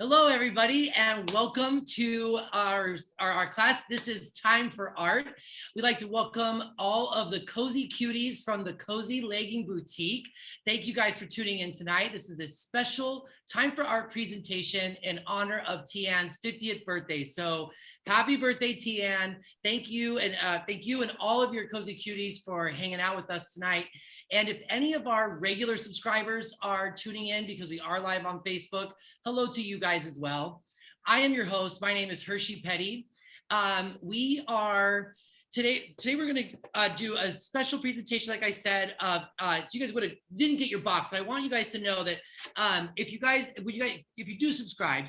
Hello, everybody, and welcome to our class. This is Time for Art. We'd like to welcome all of the Cozy Cuties from the Cozy Legging Boutique. Thank you guys for tuning in tonight. This is a special Time for Art presentation in honor of Tian's 50th birthday. So happy birthday, Tian. Thank you, and all of your Cozy Cuties for hanging out with us tonight. And if any of our regular subscribers are tuning in because we are live on Facebook, hello to you guys as well. I am your host. My name is Hershey Petty. We are today we're going to do a special presentation, like I said. So you guys didn't get your box, but I want you guys to know that if you do subscribe,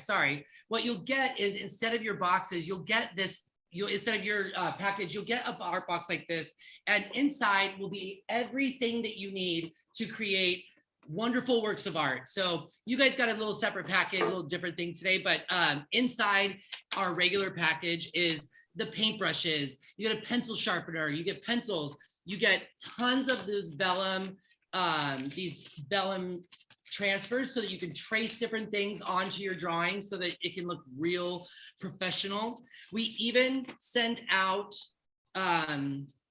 what you'll get is, instead of your boxes, you'll get this. Instead of your package, you'll get a art box like this, and inside will be everything that you need to create wonderful works of art. So you guys got a little separate package, a little different thing today, but inside our regular package is the paintbrushes. You get a pencil sharpener, you get pencils, you get tons of these vellum transfers so that you can trace different things onto your drawing so that it can look real professional. We even send out,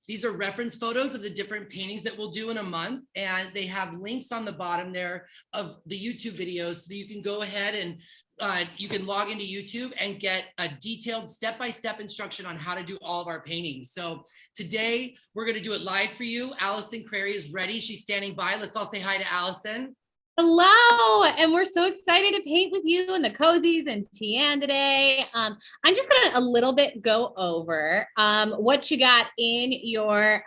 these are reference photos of the different paintings that we'll do in a month, and they have links on the bottom there of the YouTube videos, so that you can go ahead and you can log into YouTube and get a detailed step-by-step instruction on how to do all of our paintings. So today we're going to do it live for you. Allison Crary is ready. She's standing by. Let's all say hi to Allison. Hello, and we're so excited to paint with you and the Cozies and Tian today. I'm just gonna a little bit go over what you got in your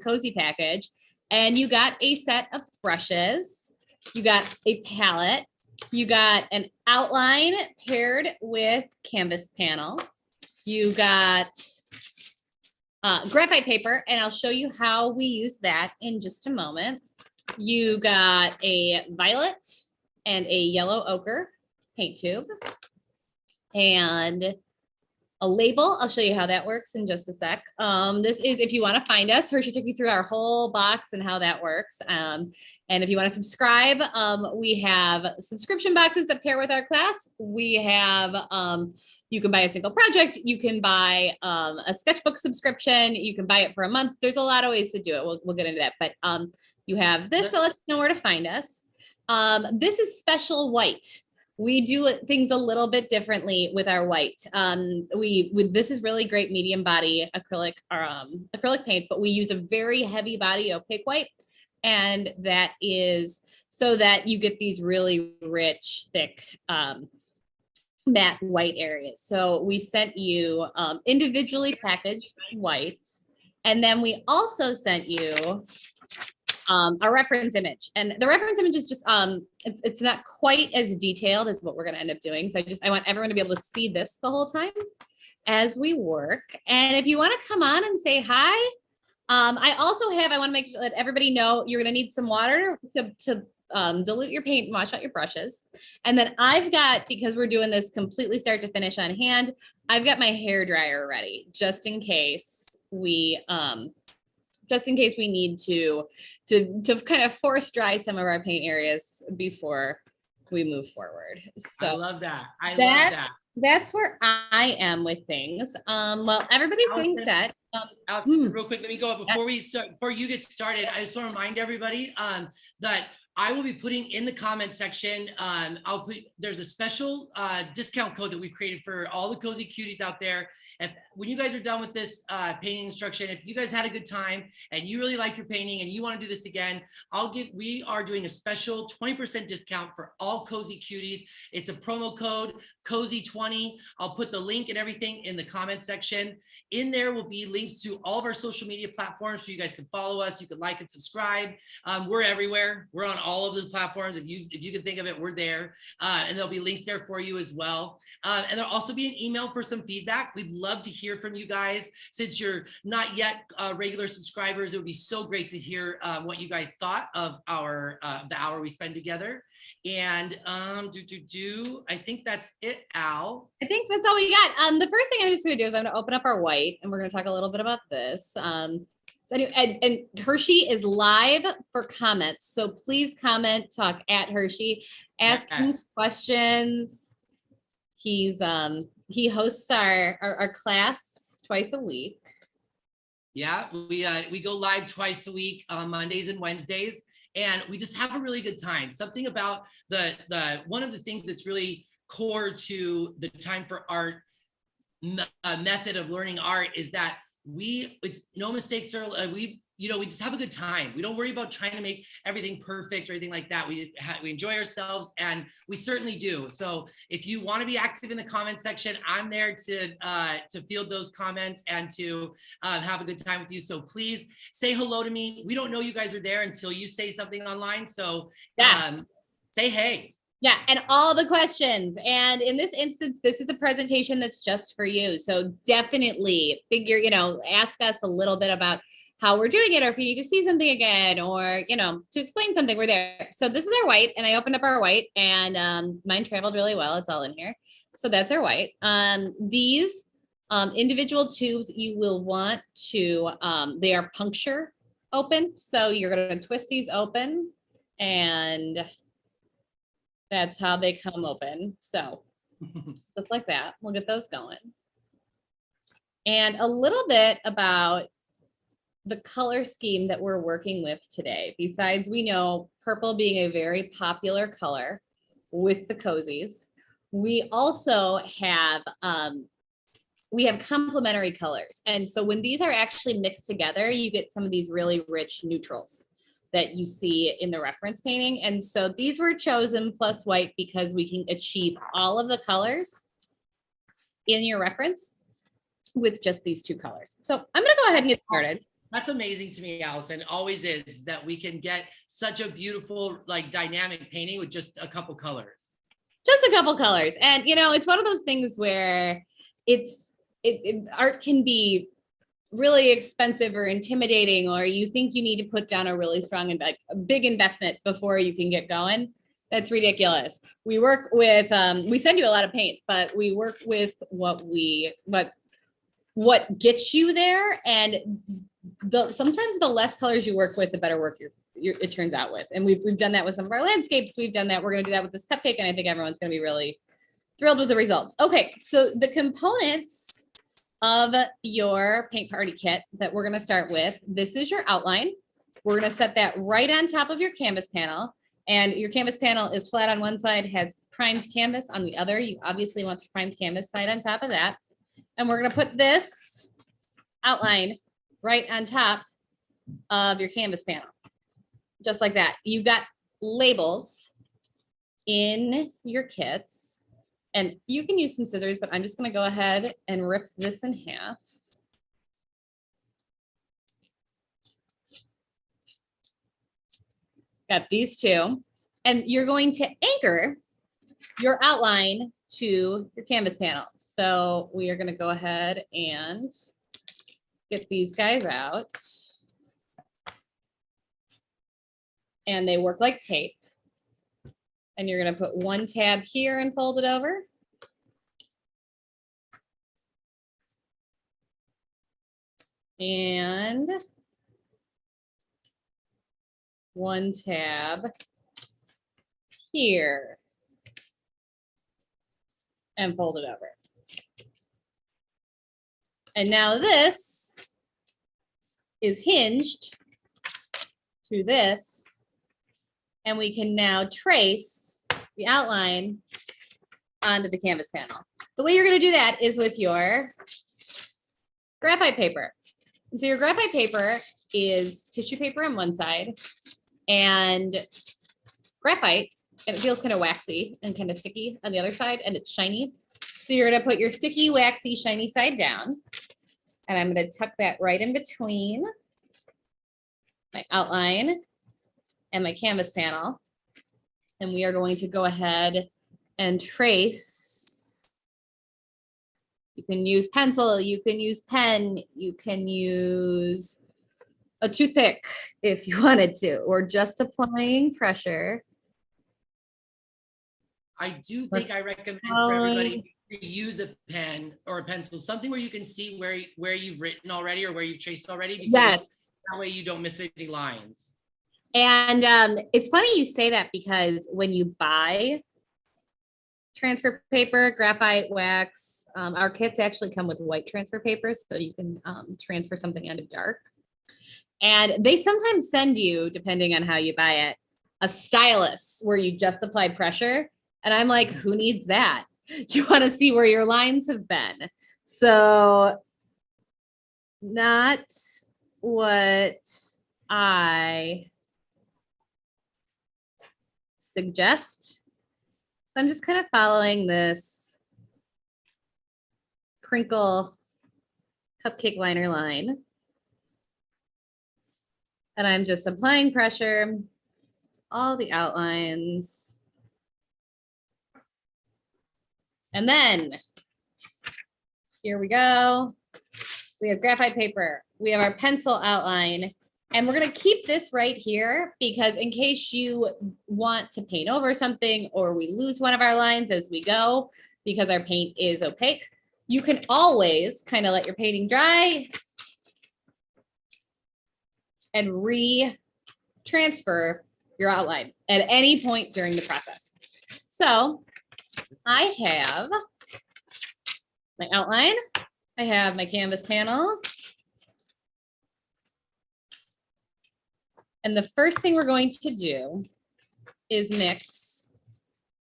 Cozy package. And you got a set of brushes, you got a palette, you got an outline paired with canvas panel, you got graphite paper, and I'll show you how we use that in just a moment. You got a violet and a yellow ochre paint tube and a label. I'll show you how that works in just a sec. This is if you want to find us. Hershey took you through our whole box and how that works. And if you want to subscribe, we have subscription boxes that pair with our class. We have, you can buy a single project. You can buy a sketchbook subscription. You can buy it for a month. There's a lot of ways to do it. We'll get into that. But you have this to let you know where to find us. This is special white. We do things a little bit differently with our white. This is really great medium body acrylic paint, but we use a very heavy body opaque white, and that is so that you get these really rich, thick matte white areas. So we sent you individually packaged whites, and then we also sent you a reference image, and the reference image is just it's not quite as detailed as what we're going to end up doing. So I want everyone to be able to see this the whole time as we work. And if you want to come on and say hi, I want to make sure that everybody know you're going to need some water to dilute your paint and wash out your brushes. And then I've got, because we're doing this completely start to finish on hand, I've got my hair dryer ready just in case we need to kind of force dry some of our paint areas before we move forward. So I love that. I love that. That's where I am with things. Well, everybody's getting set. Allison, real quick, let me go up before we start. Before you get started, I just want to remind everybody that I will be putting in the comment section. There's a special discount code that we've created for all the Cozy Cuties out there. And when you guys are done with this painting instruction, if you guys had a good time and you really like your painting and you want to do this again, we are doing a special 20% discount for all Cozy Cuties. It's a promo code, Cozy20. I'll put the link and everything in the comment section. In there will be links to all of our social media platforms so you guys can follow us. You can like and subscribe. We're everywhere. We're on all of the platforms. If you can think of it, we're there. And there'll be links there for you as well. And there'll also be an email for some feedback. We'd love to hear from you guys. Since you're not yet regular subscribers, it would be so great to hear what you guys thought of the hour we spend together. And I think that's it, Al. I think that's all we got. The first thing I'm just going to do is I'm going to open up our white, and we're going to talk a little bit about this. So anyway, and Hershey is live for comments. So please comment, talk at Hershey, ask him questions. He hosts our class twice a week. Yeah, we go live twice a week on Mondays and Wednesdays, and we just have a really good time. Something about the one of the things that's really core to the Time for Art method of learning art is that it's no mistakes, or we just have a good time. We don't worry about trying to make everything perfect or anything like that. We enjoy ourselves, and we certainly do. So if you want to be active in the comment section, I'm there to field those comments and to have a good time with you. So please say hello to me. We don't know you guys are there until you say something online. So say hey. Yeah, and all the questions. And in this instance, this is a presentation that's just for you. So definitely ask us a little bit about how we're doing it, or if you need to see something again, or, to explain something, we're there. So this is our white, and I opened up our white, and mine traveled really well. It's all in here. So that's our white. These individual tubes, you will want to, they are puncture open. So you're going to twist these open, and that's how they come open. So just like that, we'll get those going. And a little bit about the color scheme that we're working with today. Besides, we know purple being a very popular color with the cozies, we also have complementary colors. And so when these are actually mixed together, you get some of these really rich neutrals that you see in the reference painting. And so these were chosen plus white because we can achieve all of the colors in your reference with just these two colors. So I'm gonna go ahead and get started. That's amazing to me, Allison. It always is that we can get such a beautiful, dynamic painting with just a couple colors. Just a couple colors. And, it's one of those things where art can be really expensive or intimidating, or you think you need to put down a really strong and a big investment before you can get going. That's ridiculous. We work with, we send you a lot of paint, but we work with what gets you there. And sometimes the less colors you work with, the better work it turns out with. And we've done that with some of our landscapes. We've done that. We're going to do that with this cupcake. And I think everyone's going to be really thrilled with the results. Okay. So the components of your paint party kit that we're going to start with, this is your outline. We're going to set that right on top of your canvas panel. And your canvas panel is flat on one side, has primed canvas on the other. You obviously want the primed canvas side on top of that. And we're going to put this outline right on top of your canvas panel, just like that. You've got labels in your kits, and you can use some scissors, but I'm just going to go ahead and rip this in half. Got these two, and you're going to anchor your outline to your canvas panel. So we are going to go ahead and get these guys out. And they work like tape. And you're going to put one tab here and fold it over. And one tab here and fold it over. And now this is hinged to this, and we can now trace the outline onto the canvas panel. The way you're going to do that is with your graphite paper. And so your graphite paper is tissue paper on one side and graphite, and it feels kind of waxy and kind of sticky on the other side, and it's shiny. So you're going to put your sticky, waxy, shiny side down. And I'm going to tuck that right in between my outline and my canvas panel. And we are going to go ahead and trace. You can use pencil, you can use pen, you can use a toothpick if you wanted to, or just applying pressure. I do think I recommend for everybody to use a pen or a pencil, something where you can see where you've written already or where you've traced already. Because yes. That way you don't miss any lines. And it's funny you say that, because when you buy transfer paper, graphite, wax. Our kits actually come with white transfer paper, so you can transfer something onto dark. And they sometimes send you, depending on how you buy it, a stylus where you just apply pressure. And I'm like, who needs that? You want to see where your lines have been. So not what I suggest. So I'm just kind of following this crinkle cupcake liner line. And I'm just applying pressure, all the outlines. And then here we go. We have graphite paper. We have our pencil outline. And we're going to keep this right here because in case you want to paint over something or we lose one of our lines as we go because our paint is opaque, you can always kind of let your painting dry and re-transfer your outline at any point during the process. So I have my outline. I have my canvas panels. And the first thing we're going to do is mix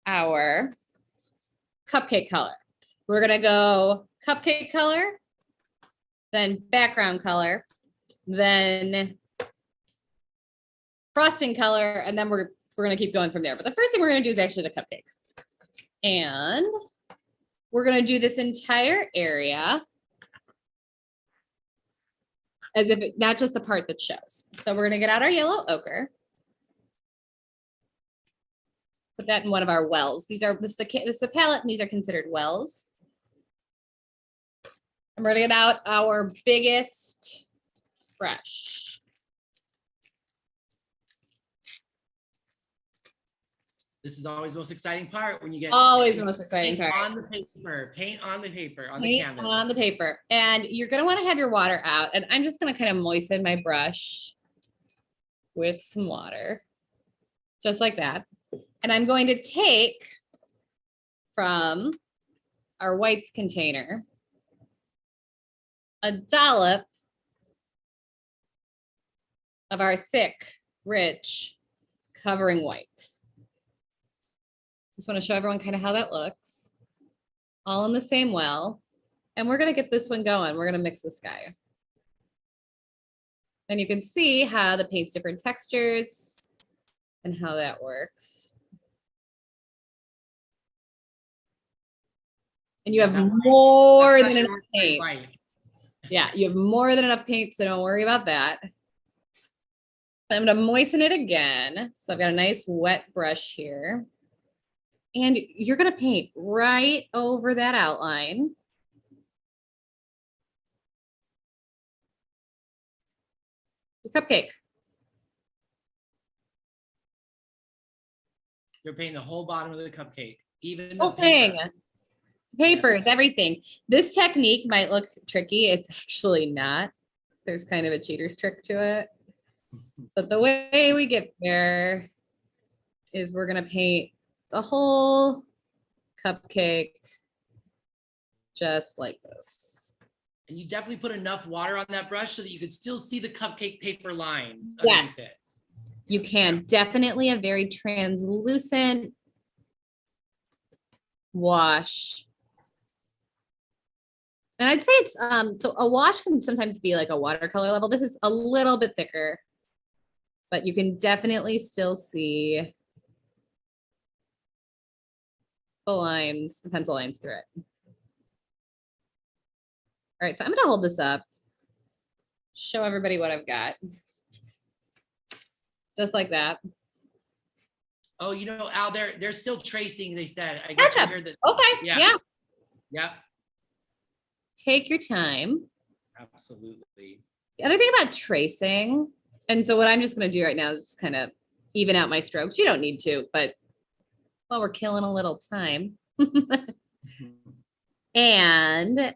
our cupcake color. We're gonna go cupcake color, then background color, then frosting color, and then we're gonna keep going from there. But the first thing we're gonna do is actually the cupcake. And we're gonna do this entire area as if not just the part that shows. So we're gonna get out our yellow ochre. Put that in one of our wells. This is the palette, and these are considered wells. And we're gonna get out our biggest brush. This is always the most exciting part when you get always the most exciting part. On the paper, paint on the paper, on the canvas. On the paper. And you're gonna want to have your water out. And I'm just gonna kind of moisten my brush with some water, just like that. And I'm going to take from our whites container a dollop of our thick, rich covering white. Just want to show everyone kind of how that looks. All in the same well. And we're going to get this one going. We're going to mix this guy. And you can see how the paint's different textures and how that works. And you have more than enough paint. Yeah, you have more than enough paint, so don't worry about that. I'm going to moisten it again. So I've got a nice wet brush here. And you're going to paint right over that outline. Your cupcake. You're painting the whole bottom of the cupcake, even the whole thing. Papers, everything. This technique might look tricky. It's actually not. There's kind of a cheater's trick to it. But the way we get there is we're going to paint the whole cupcake just like this. And you definitely put enough water on that brush so that you could still see the cupcake paper lines yes, underneath it. You can. Definitely a very translucent wash. And I'd say it's, so a wash can sometimes be like a watercolor level. This is a little bit thicker, but you can definitely still see the lines, the pencil lines through it. All right, so I'm gonna hold this up, show everybody what I've got. Just like that. Oh, you know, Al, they're still tracing, they said. I guess I heard that. Okay, yeah. Yeah. Take your time. Absolutely. The other thing about tracing, and so what I'm just going to do right now is just kind of even out my strokes. You don't need to, but well, we're killing a little time. And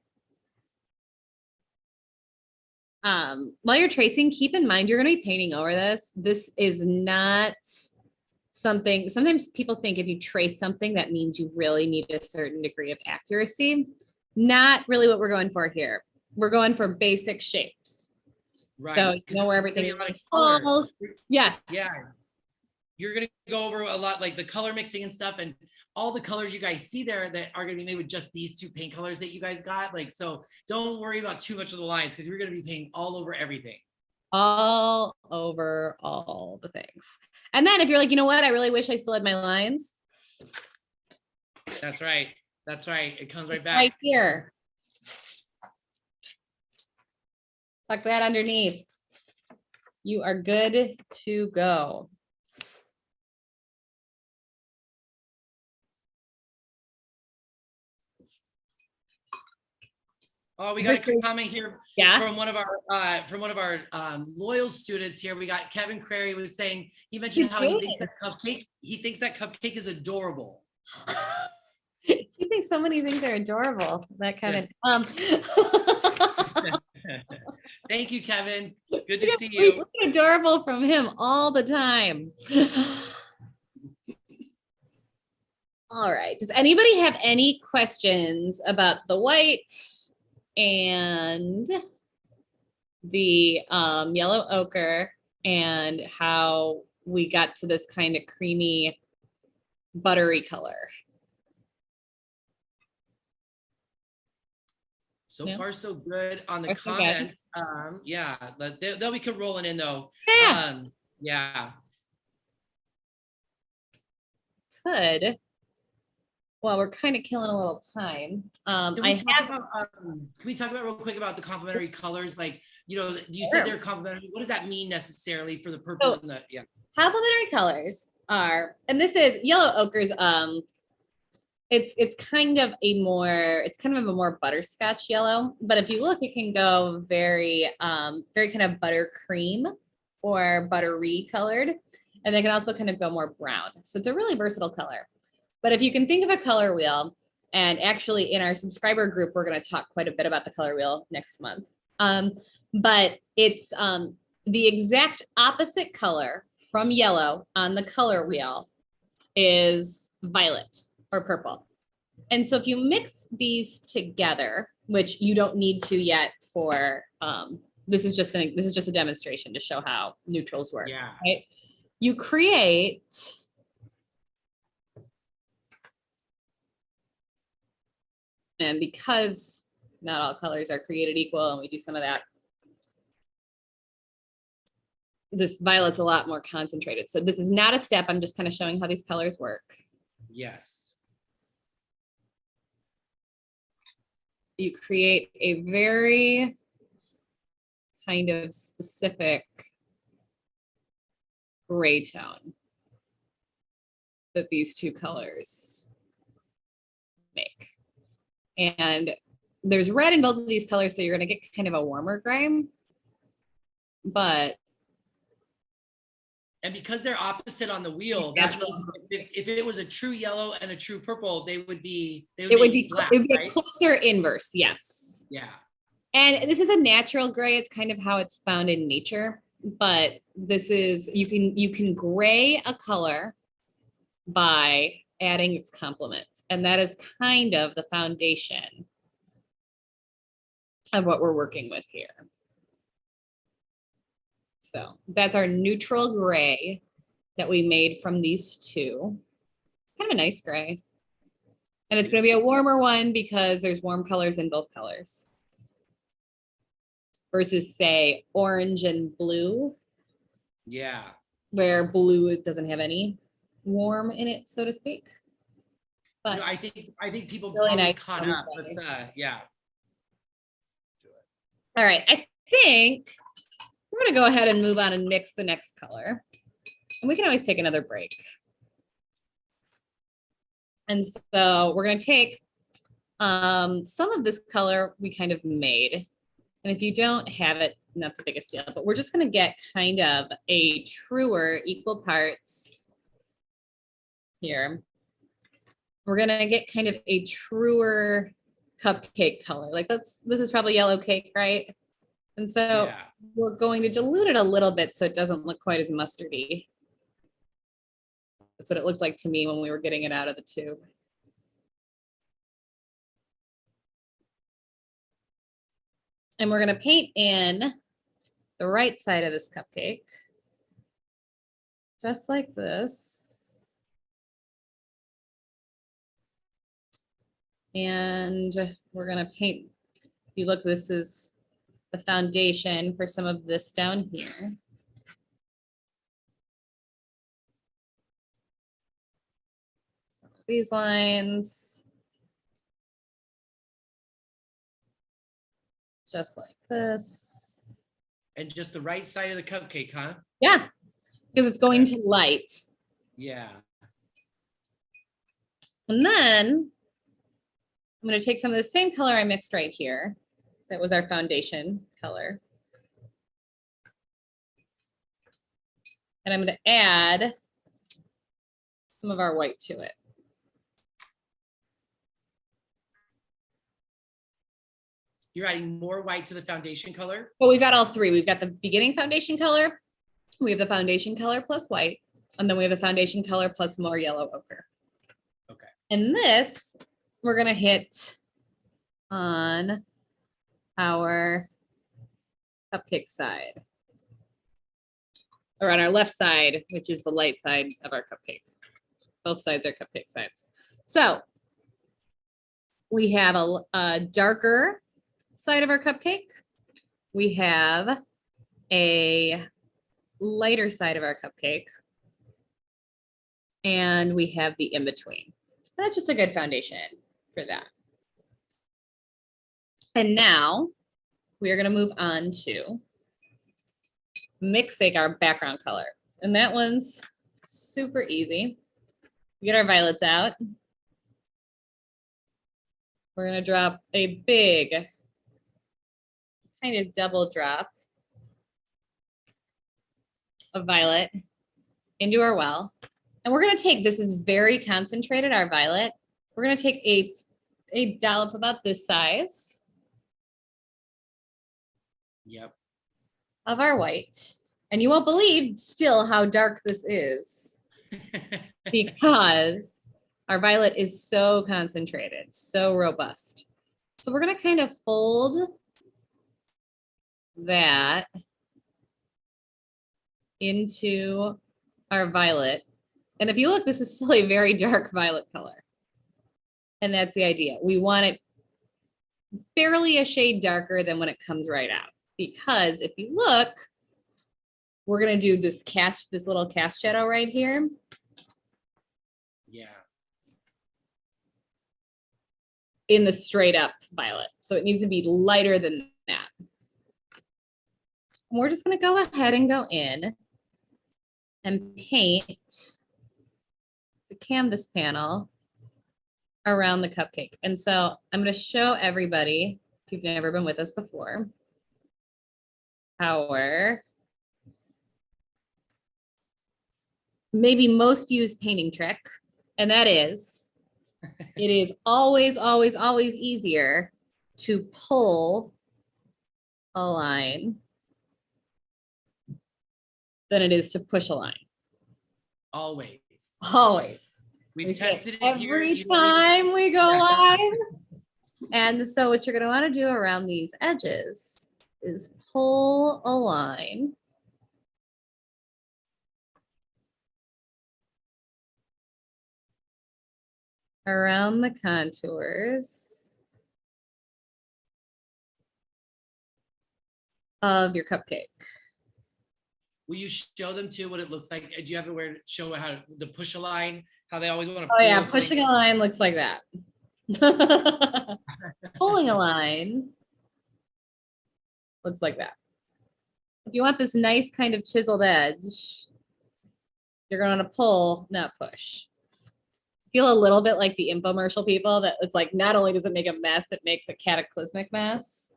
while you're tracing, keep in mind you're going to be painting over this. This is not something, sometimes people think if you trace something, that means you really need a certain degree of accuracy. Not really what we're going for here. We're going for basic shapes. Right. So you know where everything falls. Yes. Yeah. You're going to go over a lot like the color mixing and stuff, and all the colors you guys see there that are going to be made with just these 2 paint colors that you guys got. Like, so don't worry about too much of the lines, because we're going to be painting all over everything. All over all the things. And then if you're like, you know what, I really wish I still had my lines. That's right. That's right. It comes right back. Right here. Tuck that underneath. You are good to go. Oh, we got a comment here from one of our loyal students here. We got Kevin Crary was saying, he mentioned how he thinks that cupcake is adorable. He thinks so many things are adorable. That Kevin. Thank you, Kevin. Good to see you. Adorable from him all the time. All right. Does anybody have any questions about the white and the yellow ochre and how we got to this kind of creamy, buttery color? So far, so good on the comments. Yeah, they'll be rolling in though. Yeah. Yeah. Good. Well, we're kind of killing a little time. Can we talk about real quick about the complementary colors? Like, you know, you said they're complementary. What does that mean necessarily for the purple and the, yeah. Complementary colors are, and this is yellow ochre's, it's kind of a more butterscotch yellow, but if you look, it can go very kind of buttercream or buttery colored, and they can also kind of go more brown. So it's a really versatile color. But if you can think of a color wheel, and actually in our subscriber group, we're going to talk quite a bit about the color wheel next month. But it's the exact opposite color from yellow on the color wheel is violet or purple. And so if you mix these together, which you don't need to yet for, this is just a demonstration to show how neutrals work, right? You create and because not all colors are created equal, and we do some of that, this violet's a lot more concentrated. So this is not a step. I'm just kind of showing how these colors work. Yes. You create a very kind of specific gray tone that these 2 colors make. And there's red in both of these colors, so you're going to get kind of a warmer gray. But and because they're opposite on the wheel, that means if it was a true yellow and a true purple, it would be black, it would be a closer inverse. Yes. Yeah. And this is a natural gray. It's kind of how it's found in nature. But this is, you can gray a color by adding its complement. And that is kind of the foundation of what we're working with here. So that's our neutral gray that we made from these 2. Kind of a nice gray. And it's going to be a warmer one because there's warm colors in both colors. Versus say orange and blue. Yeah. Where blue doesn't have any warm in it, so to speak. But no, I think people really nice caught up. Let's yeah. All right, I think we're gonna go ahead and move on and mix the next color. And we can always take another break. And so we're gonna take some of this color we kind of made. And if you don't have it, not the biggest deal, but we're just gonna get kind of a truer equal parts here. We're gonna get kind of a truer cupcake color. Like this is probably yellow cake, right? And so we're going to dilute it a little bit so it doesn't look quite as mustardy. That's what it looked like to me when we were getting it out of the tube. And we're gonna paint in the right side of this cupcake, just like this. And we're gonna paint, if you look, this is the foundation for some of this down here. Some of these lines. Just like this. And just the right side of the cupcake, huh? Yeah, because it's going to light. Yeah. And then I'm going to take some of the same color I mixed right here. That was our foundation color. And I'm going to add some of our white to it. You're adding more white to the foundation color? But we've got all three. We've got the beginning foundation color. We have the foundation color plus white. And then we have the foundation color plus more yellow ochre. Okay. And this, we're going to hit on our cupcake side. Or on our left side, which is the light side of our cupcake. Both sides are cupcake sides. So we have a darker side of our cupcake. We have a lighter side of our cupcake. And we have the in-between. That's just a good foundation for that. And now we are going to move on to mixing our background color. And that one's super easy. We get our violets out. We're going to drop a big kind of double drop of violet into our well. And we're going to take, this is very concentrated, our violet. We're going to take a dollop about this size. Yep. Of our white. And you won't believe still how dark this is because our violet is so concentrated, so robust. So we're going to kind of fold that into our violet. And if you look, this is still a very dark violet color. And that's the idea. We want it barely a shade darker than when it comes right out. Because if you look, we're going to do this little cast shadow right here. Yeah. In the straight up violet. So it needs to be lighter than that. We're just going to go ahead and go in and paint the canvas panel around the cupcake. And so I'm going to show everybody, if you've never been with us before, our maybe most used painting trick. And that is, it is always, always, always easier to pull a line than it is to push a line. Always. Always. We've tested it every time we go live. And so what you're going to want to do around these edges is pull a line around the contours of your cupcake. Will you show them too what it looks like? Do you have to show how to push a line? How they always want to. Oh yeah, pushing a line looks like that. Pulling a line looks like that. If you want this nice kind of chiseled edge, you're going to pull, not push. Feel a little bit like the infomercial people that it's like, not only does it make a mess, it makes a cataclysmic mess.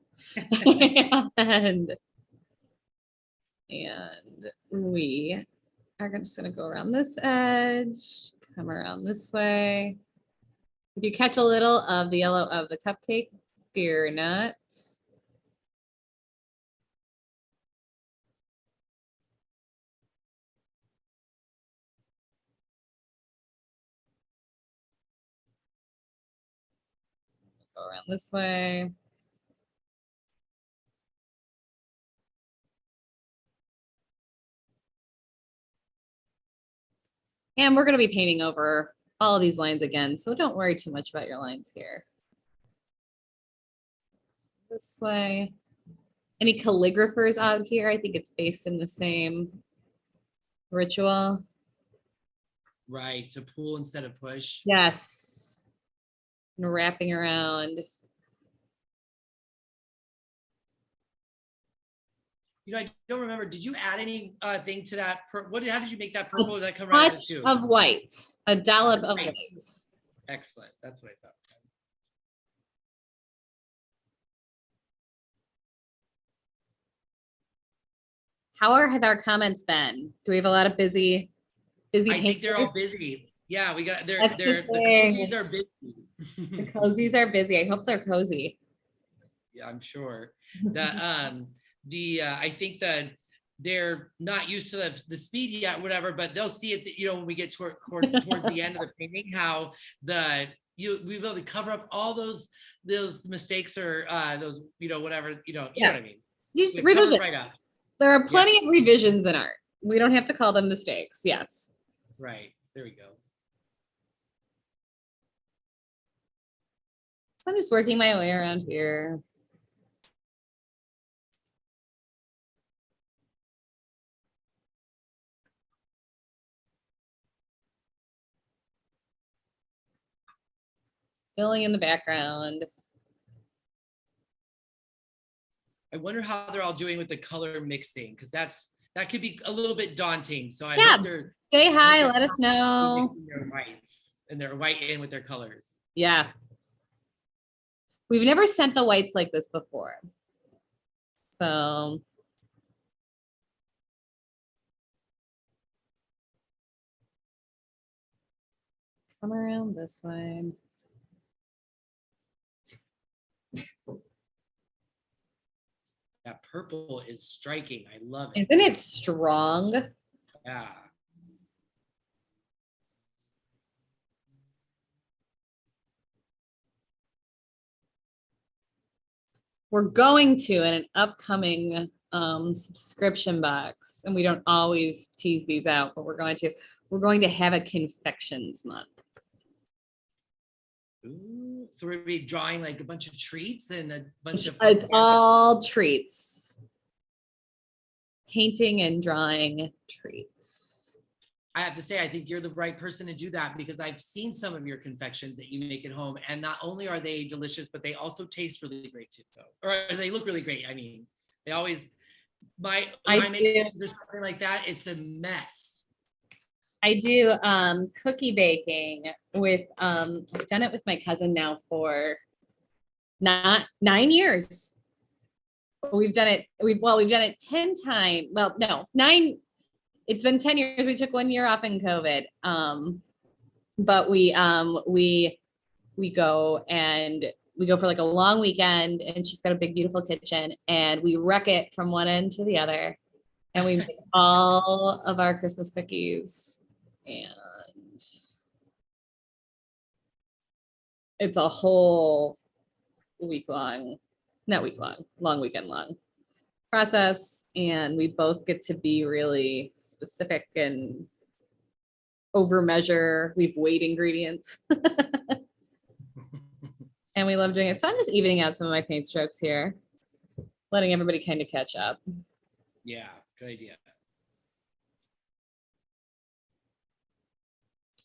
and we are just going to go around this edge, come around this way. If you catch a little of the yellow of the cupcake, fear not. Go around this way. And we're going to be painting over all of these lines again, so don't worry too much about your lines here. This way. Any calligraphers out here? I think it's based in the same ritual. Right, to pull instead of push. Yes. And wrapping around. You know, I don't remember. Did you add any thing to that? How did you make that purple? Did that come right out of Touch the tube? of white. A dollop of white. Excellent. That's what I thought. Have our comments been? Do we have a lot of busy I think they're all busy. Yeah, we got the cozies are busy. The cozies are busy. I hope they're cozy. Yeah, I'm sure. I think that they're not used to the speed yet, whatever, but they'll see it, you know, when we get towards the end of the painting, how we will be able to cover up all those mistakes or those, you know, whatever, you know what I mean. Just revision. Right up. There are plenty of revisions in art. We don't have to call them mistakes. Yes. Right. There we go. So I'm just working my way around here. Filling in the background. I wonder how they're all doing with the color mixing, because that could be a little bit daunting. So I hope they're say hi, let us know. Their whites and their white in with their colors. Yeah. We've never sent the whites like this before. So come around this way. That purple is striking. I love it. Isn't it strong? Yeah. We're going to in an upcoming subscription box, and we don't always tease these out, but we're going to have a confections month. Ooh, so we're gonna be drawing like a bunch of treats and a bunch of it's all treats. Painting and drawing treats. I have to say, I think you're the right person to do that, because I've seen some of your confections that you make at home, and not only are they delicious, but they also taste really great too. So, or they look really great. I mean, they always I make something like that, it's a mess. I do cookie baking with I've done it with my cousin now for not 9 years. We've done it 10 times. Well, no, 9. It's been 10 years. We took 1 year off in COVID. But we go for like a long weekend, and she's got a big, beautiful kitchen, and we wreck it from one end to the other. And we make all of our Christmas cookies, and it's a whole long weekend long process. And we both get to be really specific and over measure. We've weighed ingredients. And we love doing it. So I'm just evening out some of my paint strokes here, letting everybody kind of catch up. Yeah, good idea.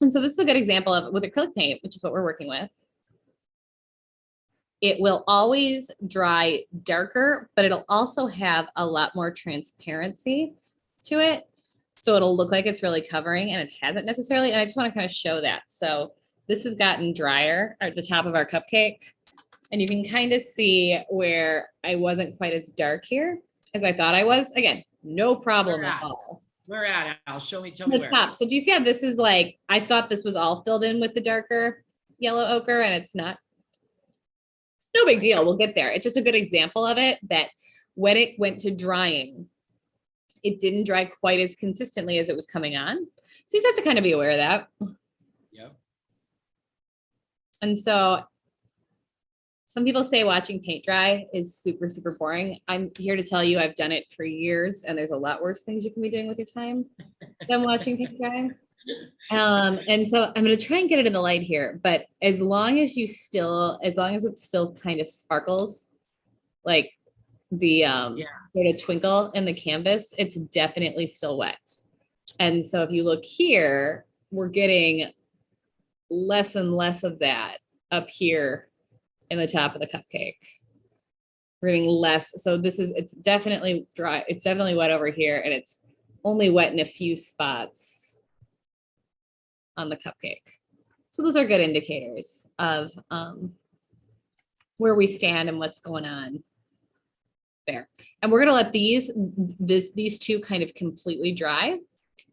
And so this is a good example of with acrylic paint, which is what we're working with. It will always dry darker, but it'll also have a lot more transparency to it. So it'll look like it's really covering, and it hasn't necessarily. And I just want to kind of show that. So this has gotten drier at the top of our cupcake, and you can kind of see where I wasn't quite as dark here as I thought I was. Again, no problem at all. Where at? Al, tell me where. Top. So do you see how this is like, I thought this was all filled in with the darker yellow ochre, and it's not. No big deal. We'll get there. It's just a good example of it, that when it went to drying, it didn't dry quite as consistently as it was coming on. So you just have to kind of be aware of that. Yep. And so some people say watching paint dry is super, super boring. I'm here to tell you I've done it for years, and there's a lot worse things you can be doing with your time than watching paint dry. And so I'm going to try and get it in the light here, but as long as it still kind of sparkles, like the sort of twinkle in the canvas, it's definitely still wet. And so if you look here, we're getting less and less of that up here in the top of the cupcake. We're getting less. So it's definitely dry. It's definitely wet over here, and it's only wet in a few spots on the cupcake. So those are good indicators of where we stand and what's going on there. And we're gonna let these two kind of completely dry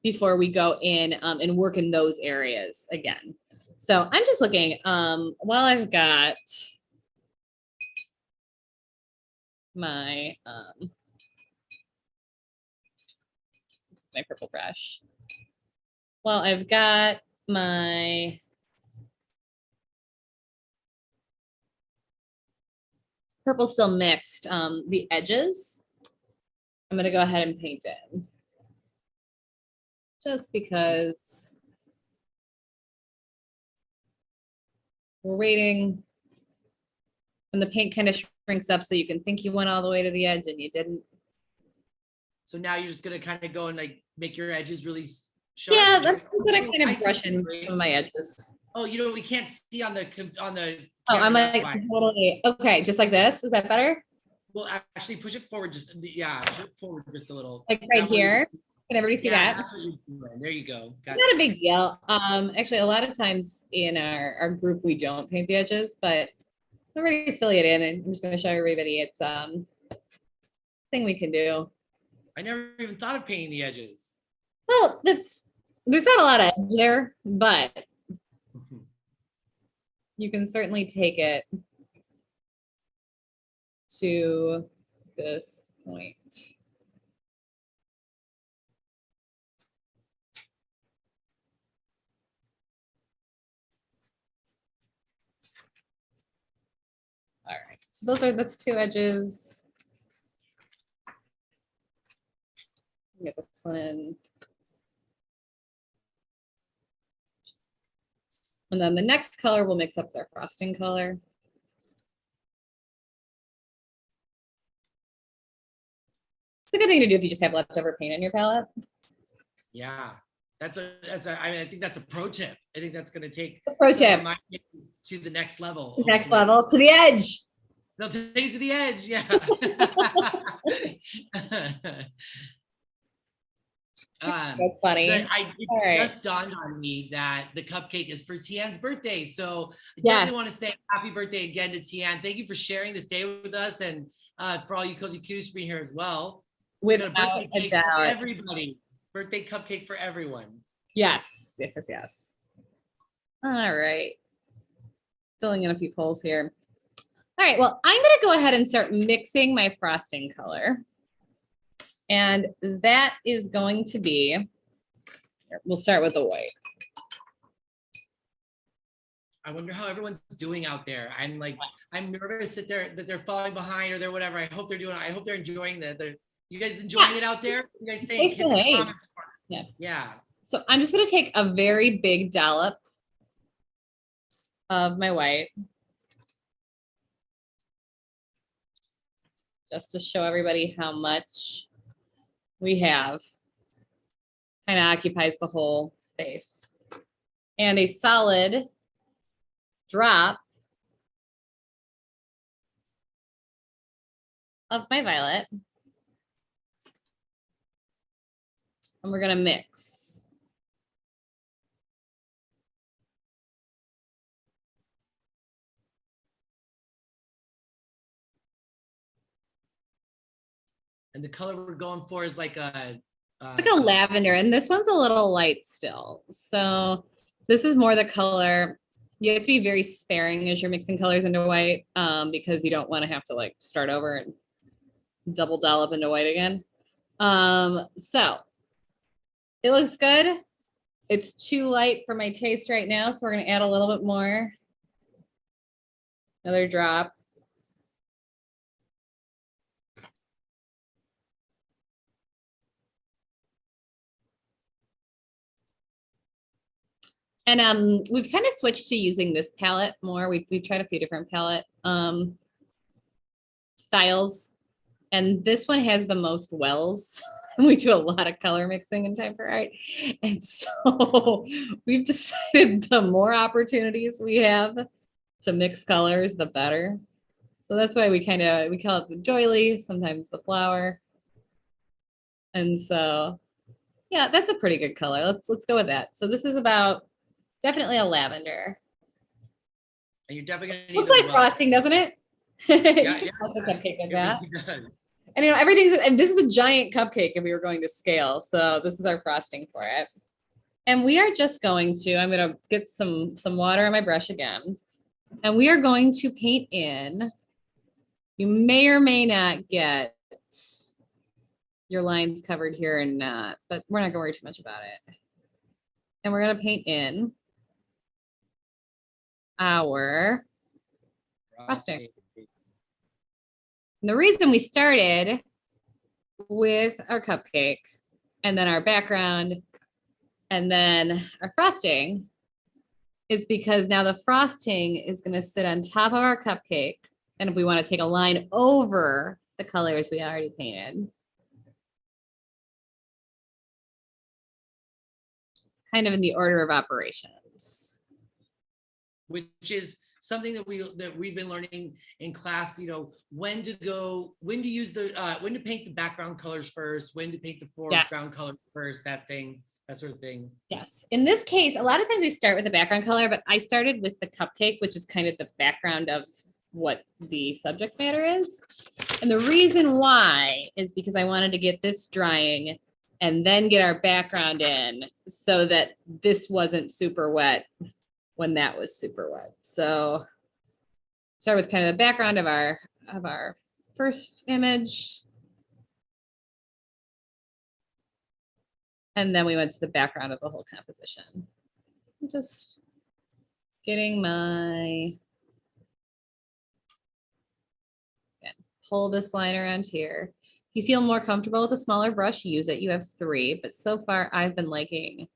before we go in and work in those areas again. So I'm just looking, while I've got my purple brush. Well, I've got my purple still mixed, the edges, I'm gonna go ahead and paint it. Just because we're waiting and the paint kind of shrinks up so you can think you went all the way to the edge and you didn't. So now you're just gonna kind of go and like make your edges really sharp. Yeah, that's gonna kind of brush in some of my edges. Oh, you know, we can't see on the Oh, I'm like totally okay, just like this. Is that better? Well, actually push it forward push it forward just a little. Like right here. Can everybody see that? That's what you're doing. There you go. Not a big deal. Actually, a lot of times in our group, we don't paint the edges, but everybody's filling it in, and I'm just going to show everybody it's thing we can do. I never even thought of painting the edges. Well, there's not a lot of edge there, but you can certainly take it to this point. All right, so that's two edges. Get this one in. And then the next color we'll mix up with our frosting color. It's a good thing to do if you just have leftover paint on your palette. Yeah, I mean, I think that's a pro tip. I think that's going to take pro tip to the next level. Next level, to the edge. They'll take you to the edge. Yeah. That's funny. It just dawned on me that the cupcake is for Tian's birthday. So I definitely want to say happy birthday again to Tian. Thank you for sharing this day with us, and for all you Cozy Cuties being here as well. Without a doubt. For everybody. Birthday cupcake for everyone. Yes. All right. Filling in a few holes here. All right, well, I'm gonna go ahead and start mixing my frosting color. And that is going to be, we'll start with the white. I wonder how everyone's doing out there. I'm nervous that they're falling behind or they're whatever. I hope they're enjoying that. You guys enjoying it out there? You guys think? Hit the comments for it. Yeah. So I'm just gonna take a very big dollop of my white. Just to show everybody how much we have. Kind of occupies the whole space. And a solid drop of my violet. And we're gonna mix. And the color we're going for is like a it's like a lavender, and this one's a little light still. So this is more the color. You have to be very sparing as you're mixing colors into white, because you don't want to have to like start over and double dollop into white again. So it looks good. It's too light for my taste right now, so we're gonna add a little bit more. Another drop. And we've kind of switched to using this palette more. We've tried a few different palette styles, and this one has the most wells. We do a lot of color mixing in Time for Art, and so we've decided the more opportunities we have to mix colors, the better. So that's why we call it the doily, sometimes the flower. And so, yeah, that's a pretty good color. Let's go with that. So this is about definitely a lavender. And you're definitely gonna need Looks like frosting, doesn't it? Yeah, That's a cupcake like that. Really, And everything's, and this is a giant cupcake if we were going to scale. So this is our frosting for it. And we are just going to, I'm gonna get some water on my brush again. And we are going to paint in. You may or may not get your lines covered here or not, but we're not gonna worry too much about it. And we're gonna paint in our frosting. And the reason we started with our cupcake and then our background and then our frosting is because now the frosting is going to sit on top of our cupcake. And if we want to take a line over the colors we already painted, it's kind of in the order of operations. Which is something that we've been learning in class, you know, when to use when to paint the background colors first, when to paint the foreground color first, that sort of thing. Yes. In this case, a lot of times we start with the background color, but I started with the cupcake, which is kind of the background of what the subject matter is. And the reason why is because I wanted to get this drying and then get our background in so that this wasn't super wet when that was super wet. So start with kind of the background of our first image. And then we went to the background of the whole composition. I'm just getting my, pull this line around here. If you feel more comfortable with a smaller brush, use it. You have 3, but so far I've been liking.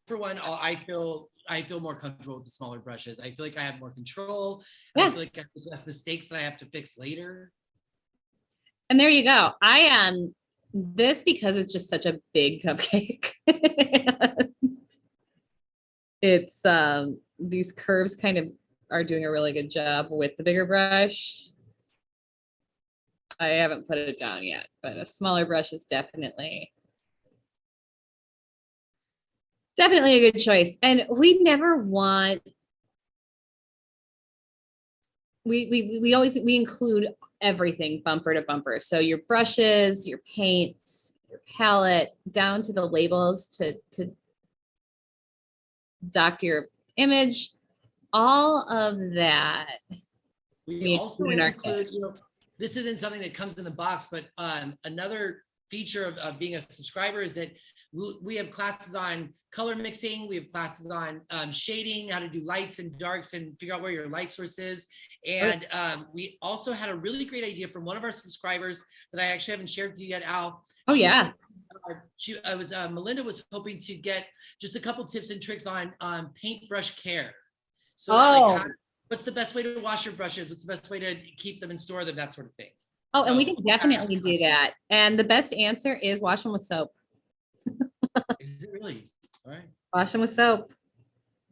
For one, I feel more comfortable with the smaller brushes. I feel like I have more control. Yeah. I feel like I have less mistakes that I have to fix later. And there you go. I am this because it's just such a big cupcake. It's these curves kind of are doing a really good job with the bigger brush. I haven't put it down yet, but a smaller brush is definitely a good choice. And we never want, we include everything bumper to bumper. So your brushes, your paints, your palette, down to the labels to dock your image, all of that. We also include, you know, this isn't something that comes in the box, but another feature of being a subscriber is that we have classes on color mixing. We have classes on shading, how to do lights and darks and figure out where your light source is. And we also had a really great idea from one of our subscribers that I actually haven't shared with you yet, Al. Oh, yeah. Melinda was hoping to get just a couple tips and tricks on paintbrush care. So like what's the best way to wash your brushes? What's the best way to keep them and store them? That sort of thing. Oh, and we can definitely do that. And the best answer is wash them with soap. Is it really? All right. Wash them with soap.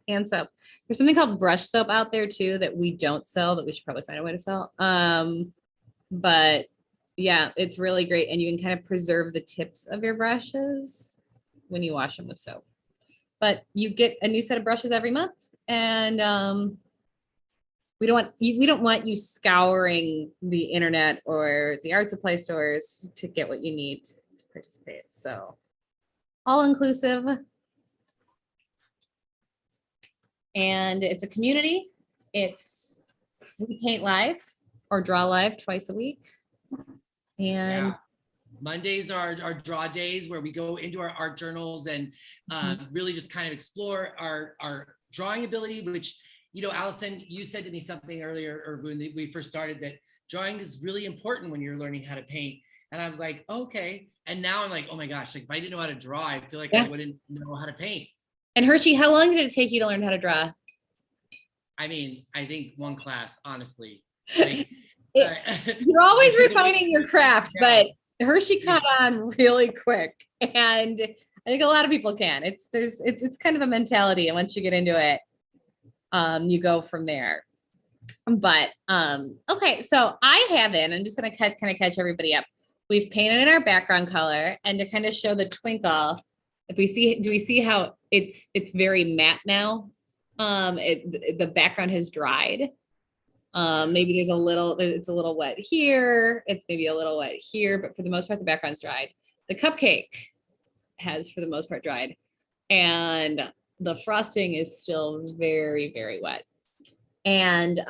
Hand soap. There's something called brush soap out there too that we don't sell, that we should probably find a way to sell. But yeah, it's really great. And you can kind of preserve the tips of your brushes when you wash them with soap. But you get a new set of brushes every month. And we don't want you scouring the internet or the art supply stores to get what you need to participate. So all inclusive. And it's a community. We paint live or draw live twice a week. And Mondays are our draw days where we go into our art journals and really just kind of explore our drawing ability, which, you know, Allison, you said to me something earlier, or when we first started, that drawing is really important when you're learning how to paint. And I was like, okay. And now I'm like, oh my gosh, like if I didn't know how to draw, I feel like Yeah. I wouldn't know how to paint. And Hershey, how long did it take you to learn how to draw? I mean, I think one class, honestly. Like, You're always refining your craft, yeah. but Hershey caught on really quick. And I think a lot of people can. It's kind of a mentality. And once you get into it, you go from there. But okay, so I haven't. I'm just gonna kind of catch everybody up. We've painted in our background color, and to kind of show the twinkle, if we see, do we see how it's very matte now? The background has dried. Maybe there's it's a little wet here. It's maybe a little wet here, but for the most part, the background's dried. The cupcake has, for the most part, dried, and the frosting is still very, very wet. And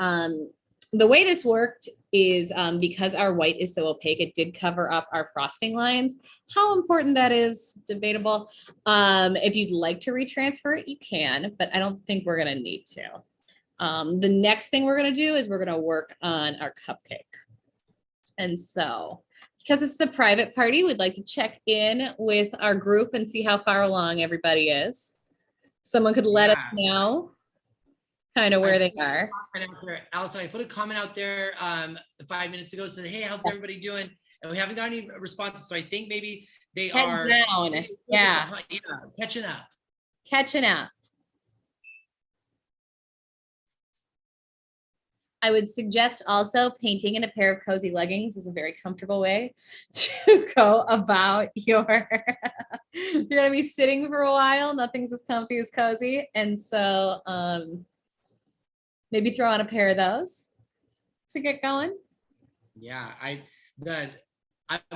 the way this worked is because our white is so opaque, it did cover up our frosting lines. How important that is, debatable. If you'd like to retransfer it, you can, but I don't think we're gonna need to. The next thing we're gonna do is we're gonna work on our cupcake. And so, because it's a private party, we'd like to check in with our group and see how far along everybody is. Someone could let us know kind of where they are. Allison, I put a comment out there 5 minutes ago, said, hey, how's everybody doing? And we haven't got any responses. So I think maybe they are down. Yeah. Catching up. Catching up. I would suggest also painting in a pair of cozy leggings is a very comfortable way to go about your, you're gonna be sitting for a while, nothing's as comfy as cozy. And so maybe throw on a pair of those to get going. Yeah, I'm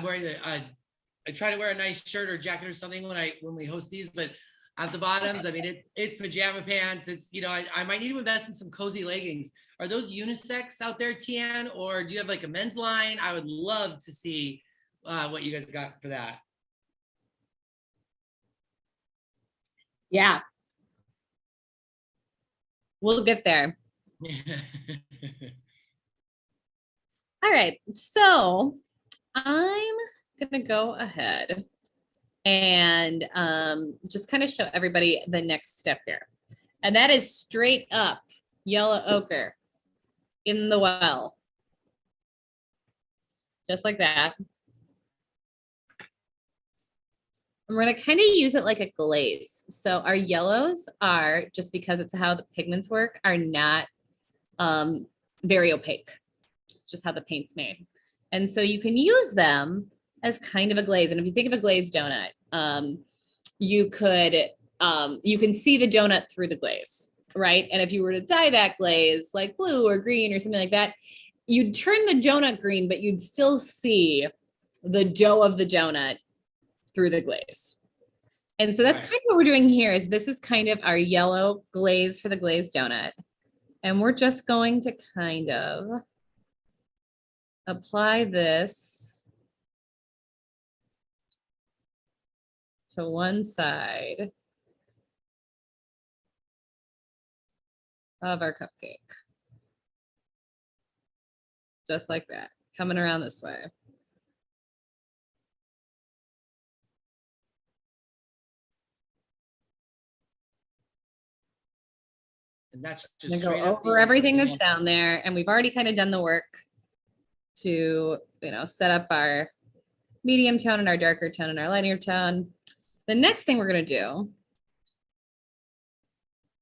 wearing I try to wear a nice shirt or jacket or something when we host these, but at the bottoms, I mean, it's pajama pants. It's, you know, I might need to invest in some cozy leggings. Are those unisex out there, Tian, or do you have like a men's line? I would love to see what you guys got for that. Yeah. We'll get there. All right, so I'm gonna go ahead and just kind of show everybody the next step here. And that is straight up yellow ochre in the well. Just like that. And we're gonna kind of use it like a glaze. So our yellows are, just because it's how the pigments work, are not very opaque. It's just how the paint's made. And so you can use them as kind of a glaze. And if you think of a glazed donut, you can see the donut through the glaze, right? And if you were to dye that glaze like blue or green or something like that, you'd turn the donut green, but you'd still see the dough of the donut through the glaze. And so that's kind of what we're doing here. Is this is kind of our yellow glaze for the glazed donut. And we're just going to kind of apply this to one side of our cupcake. Just like that, coming around this way. And that's just go over everything that's down there. And we've already kind of done the work to, you know, set up our medium tone and our darker tone and our lighter tone. The next thing we're going to do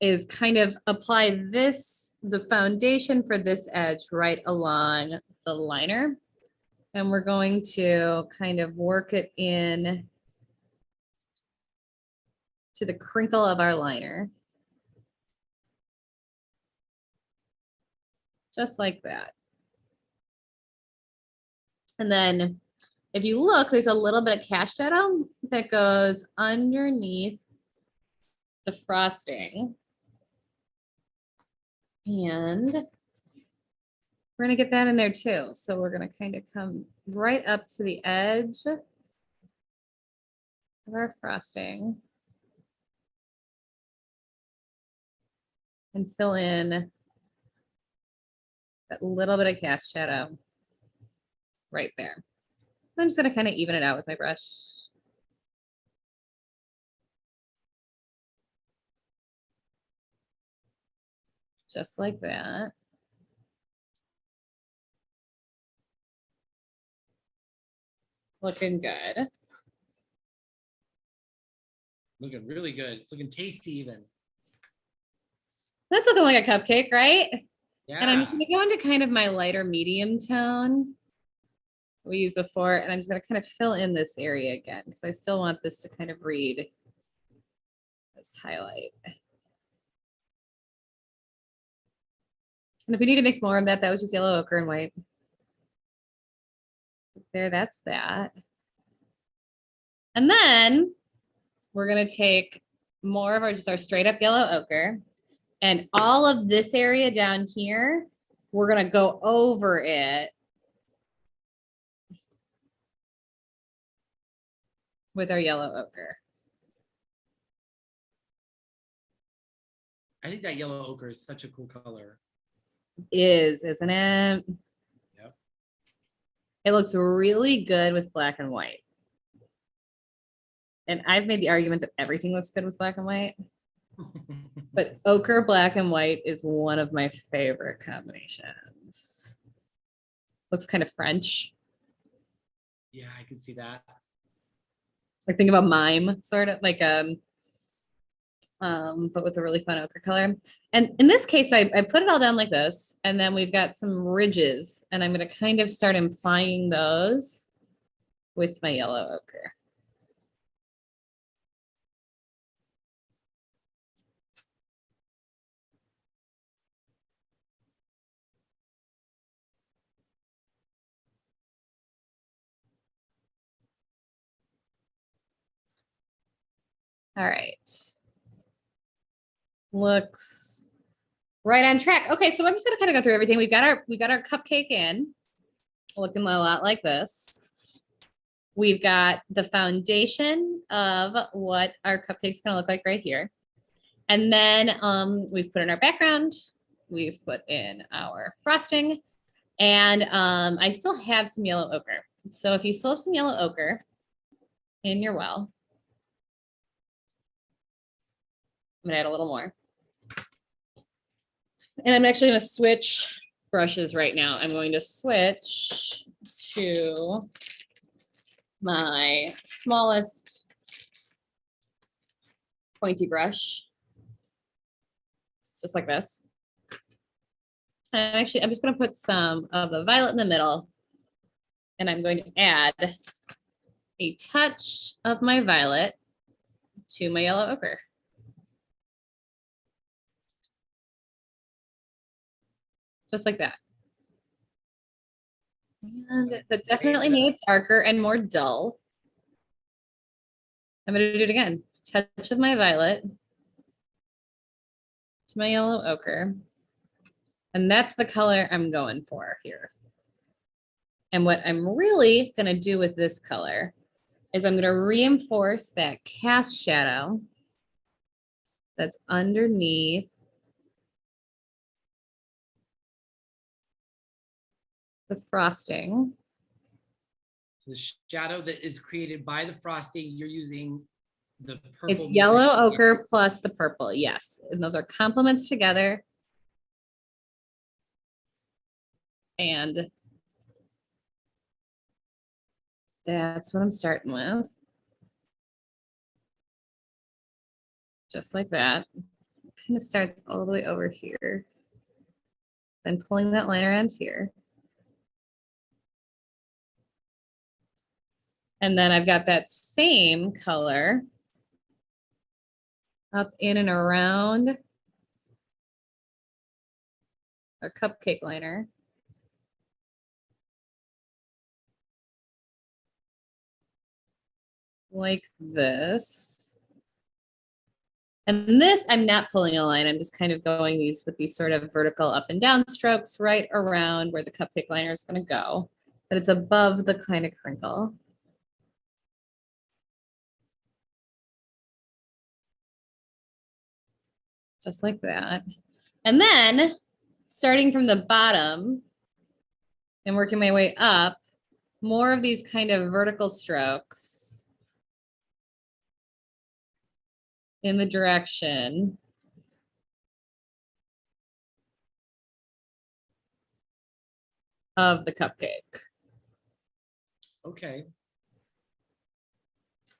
is kind of apply the foundation for this edge right along the liner. And we're going to kind of work it in to the crinkle of our liner. Just like that. And then if you look, there's a little bit of cast shadow that goes underneath the frosting. And we're gonna get that in there too. So we're gonna kind of come right up to the edge of our frosting and fill in that little bit of cast shadow right there. I'm just gonna kind of even it out with my brush. Just like that. Looking good. Looking really good. It's looking tasty even. That's looking like a cupcake, right? Yeah. And I'm just gonna go into kind of my lighter medium tone we used before, and I'm just gonna kind of fill in this area again because I still want this to kind of read as highlight. And if we need to mix more of that, that was just yellow ochre and white. There, that's that. And then we're gonna take more of our just our straight up yellow ochre, and all of this area down here, we're gonna go over it with our yellow ochre. I think that yellow ochre is such a cool color. Isn't it? Yep. It looks really good with black and white. And I've made the argument that everything looks good with black and white, but ochre, black and white is one of my favorite combinations. Looks kind of French. Yeah, I can see that. Like think of a mime, sort of like but with a really fun ochre color. And in this case, I put it all down like this, and then we've got some ridges, and I'm going to kind of start implying those with my yellow ochre. All right. Looks right on track. Okay, so I'm just gonna kind of go through everything. We've got our cupcake in, looking a lot like this. We've got the foundation of what our cupcake's gonna look like right here. And then we've put in our background, we've put in our frosting, and I still have some yellow ochre. So if you still have some yellow ochre in your well, I'm gonna add a little more. And I'm actually gonna switch brushes right now. I'm going to switch to my smallest pointy brush, just like this. And I'm just gonna put some of the violet in the middle, and I'm going to add a touch of my violet to my yellow ochre. Just like that. And that definitely made it darker and more dull. I'm going to do it again. Touch of my violet to my yellow ochre. And that's the color I'm going for here. And what I'm really going to do with this color is I'm going to reinforce that cast shadow that's underneath the frosting. So the shadow that is created by the frosting, you're using the purple. It's yellow ochre plus the purple, yes. And those are complements together. And that's what I'm starting with. Just like that. It kind of starts all the way over here. Then pulling that line around here. And then I've got that same color up in and around our cupcake liner. Like this. And this, I'm not pulling a line. I'm just kind of going with these sort of vertical up and down strokes right around where the cupcake liner is going to go. But it's above the kind of crinkle. Just like that. And then starting from the bottom and working my way up, more of these kind of vertical strokes in the direction of the cupcake. Okay. Do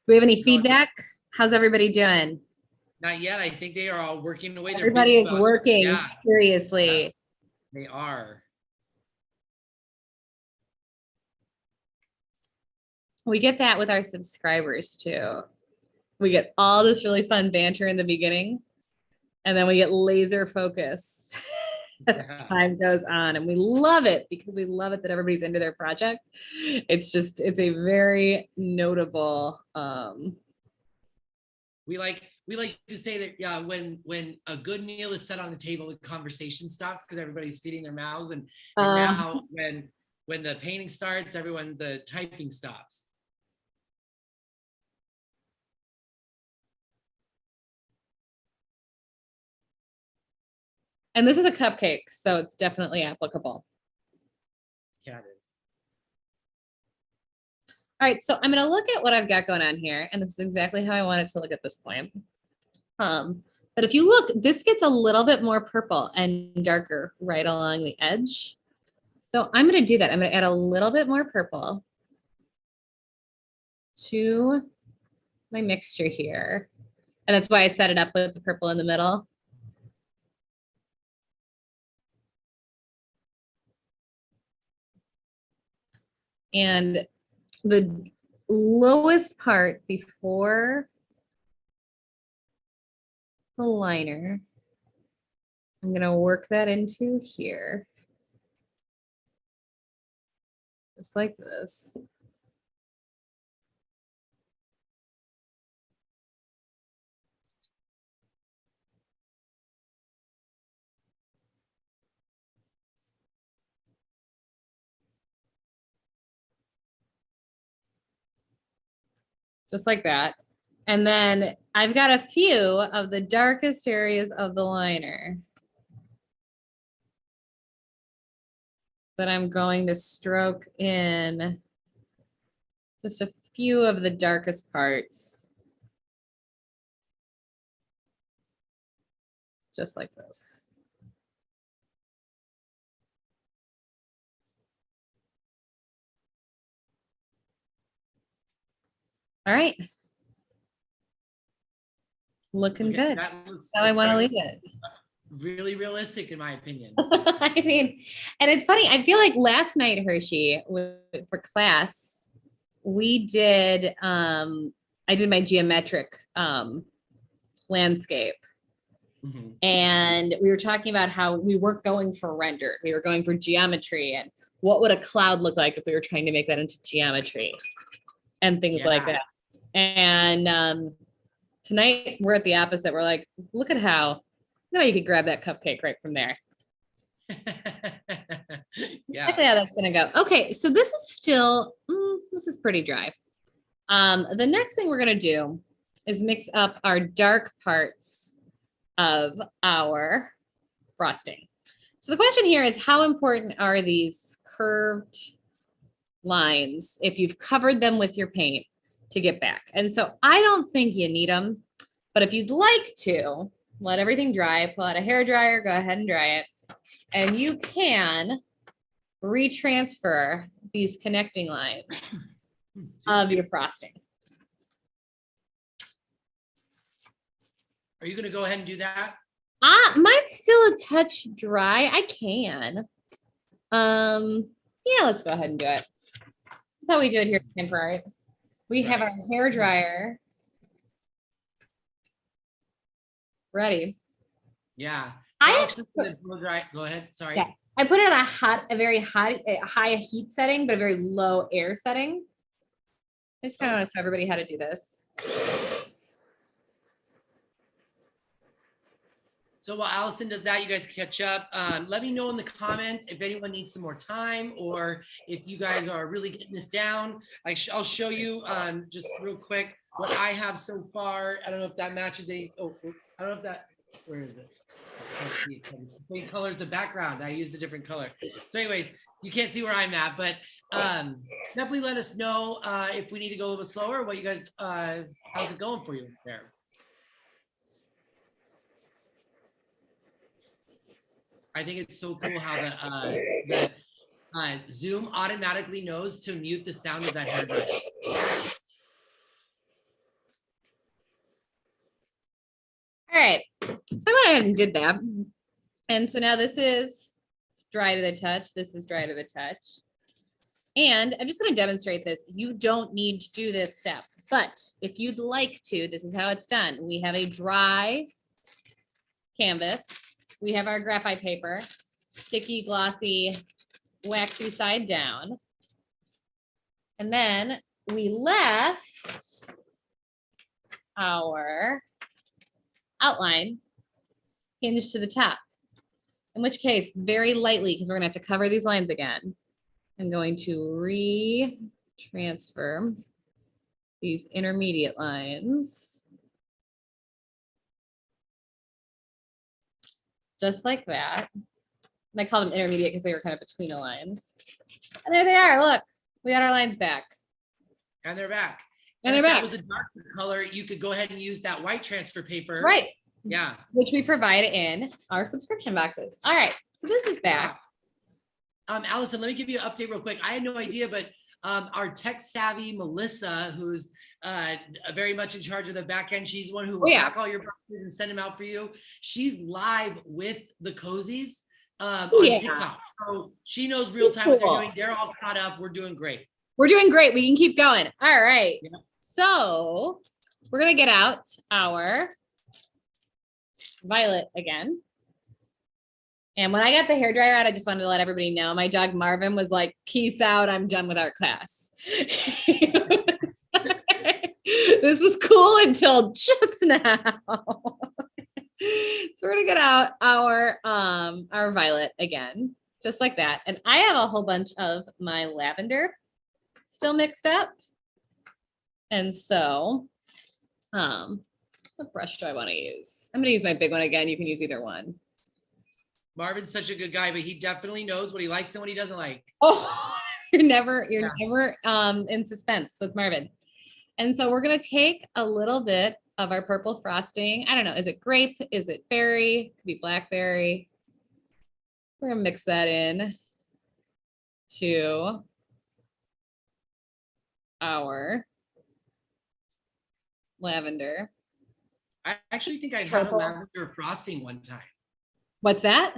we have any feedback? How's everybody doing? Not yet. I think they are all working away. Everybody is working seriously. Yeah, they are. We get that with our subscribers too. We get all this really fun banter in the beginning, and then we get laser focus as time goes on. And we love it because we love it that everybody's into their project. It's a very notable. We like to say that when a good meal is set on the table, the conversation stops because everybody's feeding their mouths. And now when the painting starts, the typing stops. And this is a cupcake, so it's definitely applicable. Yeah, it is. All right, so I'm going to look at what I've got going on here, and this is exactly how I want it to look at this point. But if you look, this gets a little bit more purple and darker right along the edge. So I'm going to do that. I'm going to add a little bit more purple to my mixture here. And that's why I set it up with the purple in the middle. And the lowest part before the liner, I'm going to work that into here. Just like this. Just like that. And then I've got a few of the darkest areas of the liner that I'm going to stroke in just a few of the darkest parts. Just like this. All right. Looking good. That's how I want to leave it. Really realistic, in my opinion. I mean, and it's funny. I feel like last night, Hershey, for class, we did, I did my geometric landscape. Mm-hmm. And we were talking about how we weren't going for rendered. We were going for geometry and what would a cloud look like if we were trying to make that into geometry and things like that. And tonight we're at the opposite. We're like, look at how you could grab that cupcake right from there. Exactly how that's gonna go. Okay, so this is still, this is pretty dry. The next thing we're gonna do is mix up our dark parts of our frosting. So the question here is, how important are these curved lines if you've covered them with your paint to get back? And so I don't think you need them, but if you'd like to, let everything dry, pull out a hair dryer, go ahead and dry it. And you can retransfer these connecting lines of your frosting. Are you going to go ahead and do that? Mine's still a touch dry. I can. Yeah, let's go ahead and do it. This is how we do it here at Temporary. We have our hair dryer ready. Yeah. So go ahead. Sorry. Yeah. I put it on a very high heat setting, but a very low air setting. I just kind of want to show everybody how to do this. So while Allison does that, you guys catch up. Let me know in the comments if anyone needs some more time or if you guys are really getting this down. I'll show you just real quick what I have so far. I don't know if that matches I don't know if that, where is it? Let's see. Same color as the background. I used a different color. So anyways, You can't see where I'm at, but definitely let us know if we need to go a little bit slower. What you guys, how's it going for you there? I think it's so cool how the Zoom automatically knows to mute the sound of that hairdryer. All right, so I went ahead and did that. And so now this is dry to the touch. This is dry to the touch. And I'm just going to demonstrate this. You don't need to do this step, but if you'd like to, this is how it's done. We have a dry canvas. We have our graphite paper, sticky, glossy, waxy side down. And then we left our outline hinged to the top. In which case, very lightly, because we're gonna have to cover these lines again, I'm going to re-transfer these intermediate lines. Just like that. And I call them intermediate because they were kind of between the lines. And there they are, look, we got our lines back. And they're back. And they're if back. that was a darker color, you could go ahead and use that white transfer paper. Right. Yeah. Which we provide in our subscription boxes. All right, so this is back. Allison, let me give you an update real quick. I had no idea, but our tech savvy Melissa, who's very much in charge of the back end, she's the one who will pack all your boxes and send them out for you. She's live with the cozies on TikTok. So she knows real time what they're doing. They're all caught up. We're doing great. We're doing great. We can keep going. All right. Yeah. So we're going to get out our violet again. And when I got the hairdryer out, I just wanted to let everybody know my dog Marvin was like, peace out, I'm done with our class. This was cool until just now. So we're gonna get out our violet again, just like that. And I have a whole bunch of my lavender still mixed up. And so what brush do I want to use? I'm going to use my big one again. You can use either one. Marvin's such a good guy, but he definitely knows what he likes and what he doesn't like. Oh, you're never in suspense with Marvin. And so we're going to take a little bit of our purple frosting. I don't know. Is it grape? Is it berry? Could be blackberry. We're going to mix that in to our lavender. I actually think I've had a lavender frosting one time. What's that?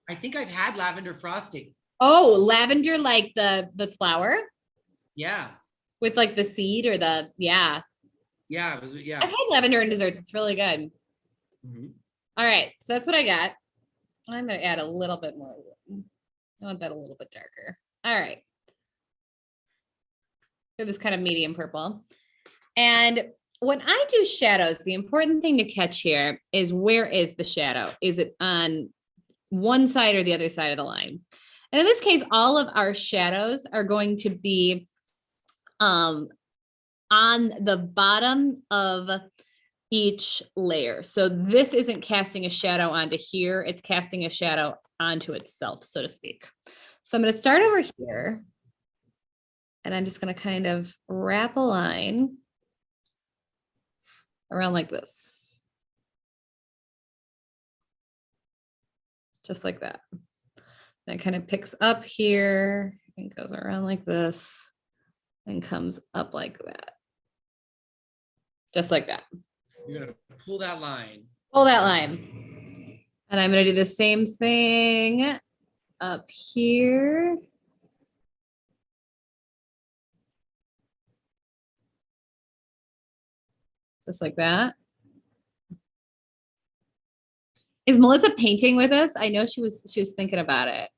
I think I've had lavender frosting. Oh, lavender, like the flower? Yeah. With like the seed or the, yeah. Yeah, it was, yeah. I've had lavender in desserts. It's really good. Mm-hmm. All right, so that's what I got. I'm going to add a little bit more. I want that a little bit darker. All right. So this kind of medium purple. And when I do shadows, the important thing to catch here is where is the shadow? Is it on one side or the other side of the line? And in this case, all of our shadows are going to be on the bottom of each layer. So this isn't casting a shadow onto here. It's casting a shadow onto itself, so to speak. So I'm going to start over here. And I'm just going to kind of wrap a line around like this. Just like that. And it kind of picks up here and goes around like this and comes up like that. Just like that. You're going to pull that line. Pull that line. And I'm going to do the same thing up here. Just like that. Is Melissa painting with us? I know she was thinking about it.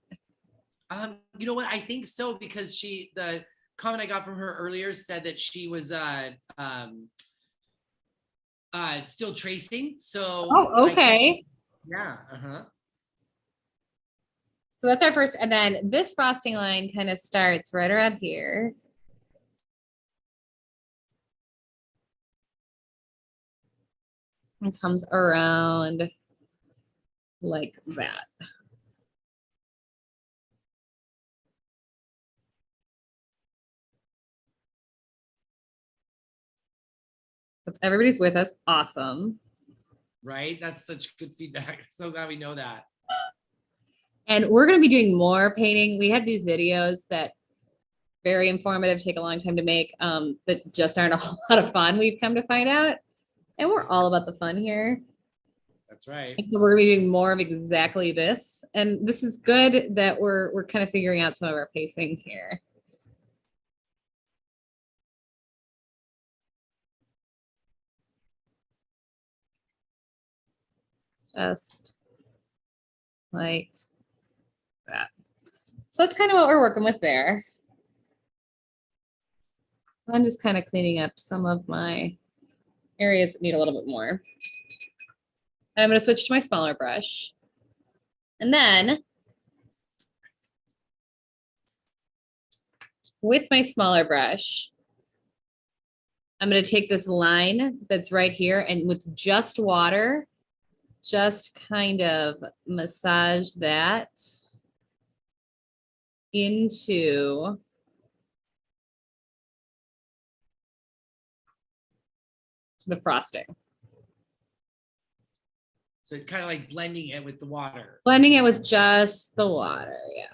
You know what? I think so, because the comment I got from her earlier said that she was still tracing. So okay. Yeah. Uh-huh. So that's our first, and then this frosting line kind of starts right around here. And comes around like that. If everybody's with us, awesome. Right? That's such good feedback. So glad we know that. And we're going to be doing more painting. We had these videos that very informative, take a long time to make, that just aren't a whole lot of fun, we've come to find out. And we're all about the fun here. That's right. And so we're going to be doing more of exactly this. And this is good that we're kind of figuring out some of our pacing here. Just like that. So that's kind of what we're working with there. I'm just kind of cleaning up some of my areas that need a little bit more. And I'm going to switch to my smaller brush. And then with my smaller brush, I'm going to take this line that's right here and with just water, just kind of massage that into the frosting. So kind of like blending it with the water. Blending it with just the water, yeah.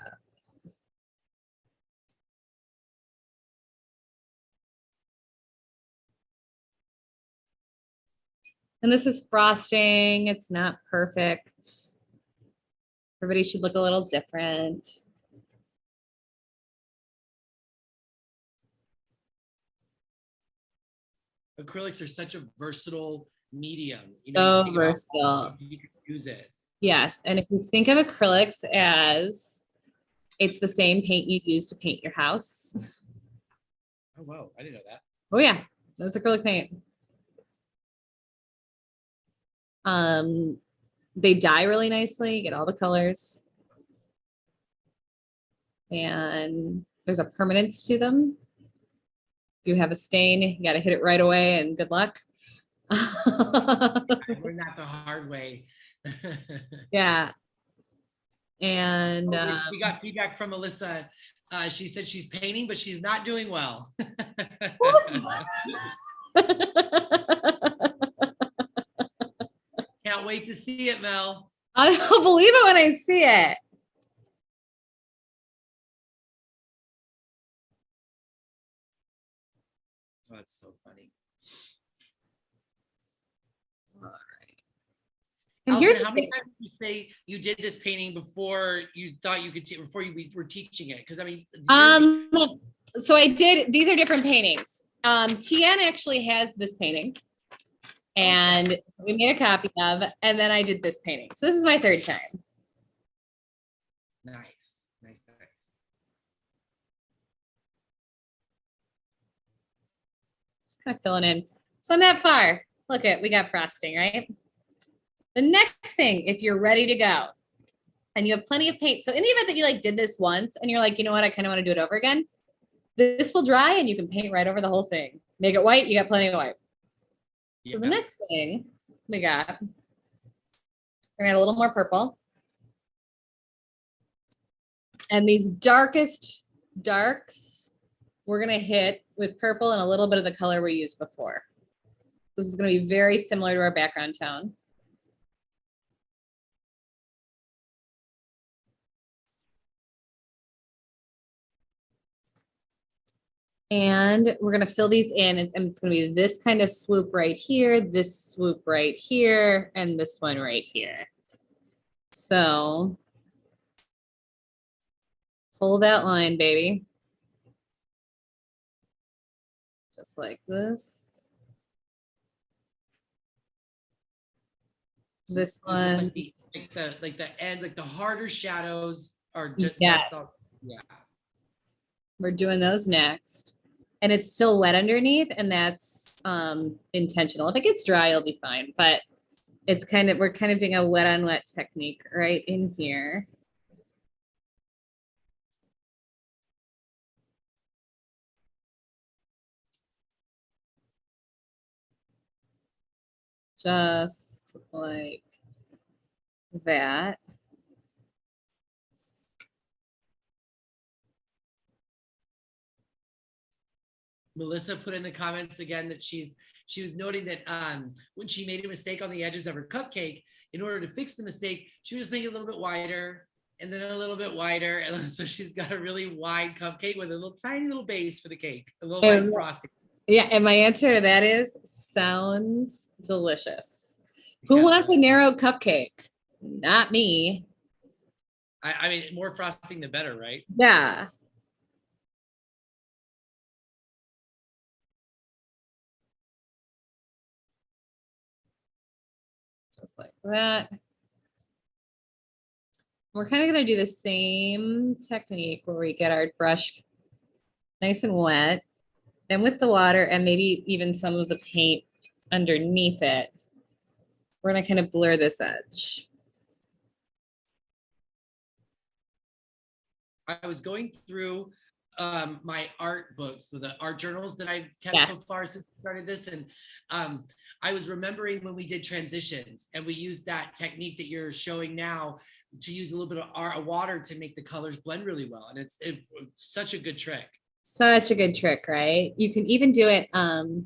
And this is frosting. It's not perfect. Everybody should look a little different. Acrylics are such a versatile medium. You So you versatile. you can use it. Yes, and if you think of acrylics as it's the same paint you'd use to paint your house. Oh, wow. I didn't know that. Oh yeah, that's acrylic paint. They dye really nicely, you get all the colors. And there's a permanence to them. If you have a stain, you got to hit it right away and good luck. We're not the hard way. Yeah. And we got feedback from Melissa. She said she's painting, but she's not doing well. Can't wait to see it, Mel. I'll believe it when I see it. Oh, that's so funny. All right. And Allison, here's how many times did you say you did this painting before you thought you could, before you were teaching it? Because I mean, so I did, these are different paintings. TN actually has this painting and we made a copy of, and then I did this painting. So this is my third time. Nice, nice, nice. Just kind of filling in. So I'm that far. Look at, we got frosting, right? The next thing, if you're ready to go and you have plenty of paint. So in the event that you like did this once and you're like, you know what, I kind of want to do it over again. This will dry and you can paint right over the whole thing. Make it white, you got plenty of white. Yeah. So the next thing we got, we're gonna add a little more purple. And these darkest darks, we're gonna hit with purple and a little bit of the color we used before. This is gonna be very similar to our background tone. And we're gonna fill these in, and it's gonna be this kind of swoop right here, this swoop right here, and this one right here. So pull that line, baby. Just like this. This one. Like the end, like the harder shadows are just, yes. Yeah. We're doing those next. And it's still wet underneath, and that's intentional. If it gets dry, it'll be fine. But it's kind of, we're kind of doing a wet on wet technique right in here. Just like that. Melissa put in the comments again that she's she was noting that when she made a mistake on the edges of her cupcake, in order to fix the mistake, she was making it a little bit wider and then a little bit wider. And so she's got a really wide cupcake with a little tiny little base for the cake, a little white frosting. Yeah, and my answer to that is sounds delicious. Who Yeah. wants a narrow cupcake? Not me. I mean, more frosting the better, right? Yeah. Just like that. We're kind of going to do the same technique where we get our brush nice and wet, and with the water and maybe even some of the paint underneath it, we're going to kind of blur this edge. I was going through my art books, so the art journals that I've kept so far since I started this, and I was remembering when we did transitions and we used that technique that you're showing now to use a little bit of water to make the colors blend really well, and it's such a good trick. Such a good trick, right? You can even do it if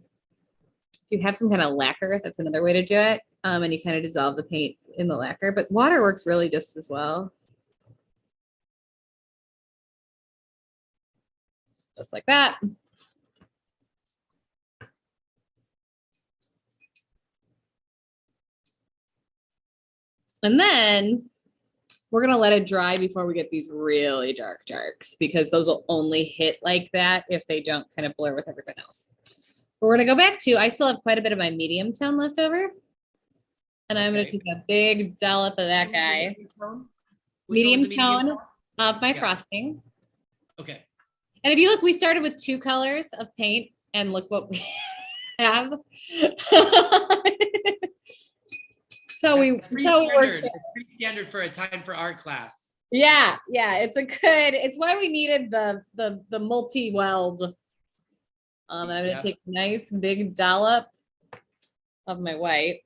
you have some kind of lacquer. That's another way to do it, and you kind of dissolve the paint in the lacquer, but water works really just as well. Just like that. And then we're going to let it dry before we get these really dark darks, because those will only hit like that if they don't kind of blur with everything else. But we're going to go back to, I still have quite a bit of my medium tone left over. And I'm going to take a big dollop of that guy. Medium tone of my frosting. Okay. And if you look, we started with 2 colors of paint, and look what we have. So it's pretty standard for a time for art class. Yeah, it's it's why we needed the multi-weld. I'm gonna take a nice big dollop of my white.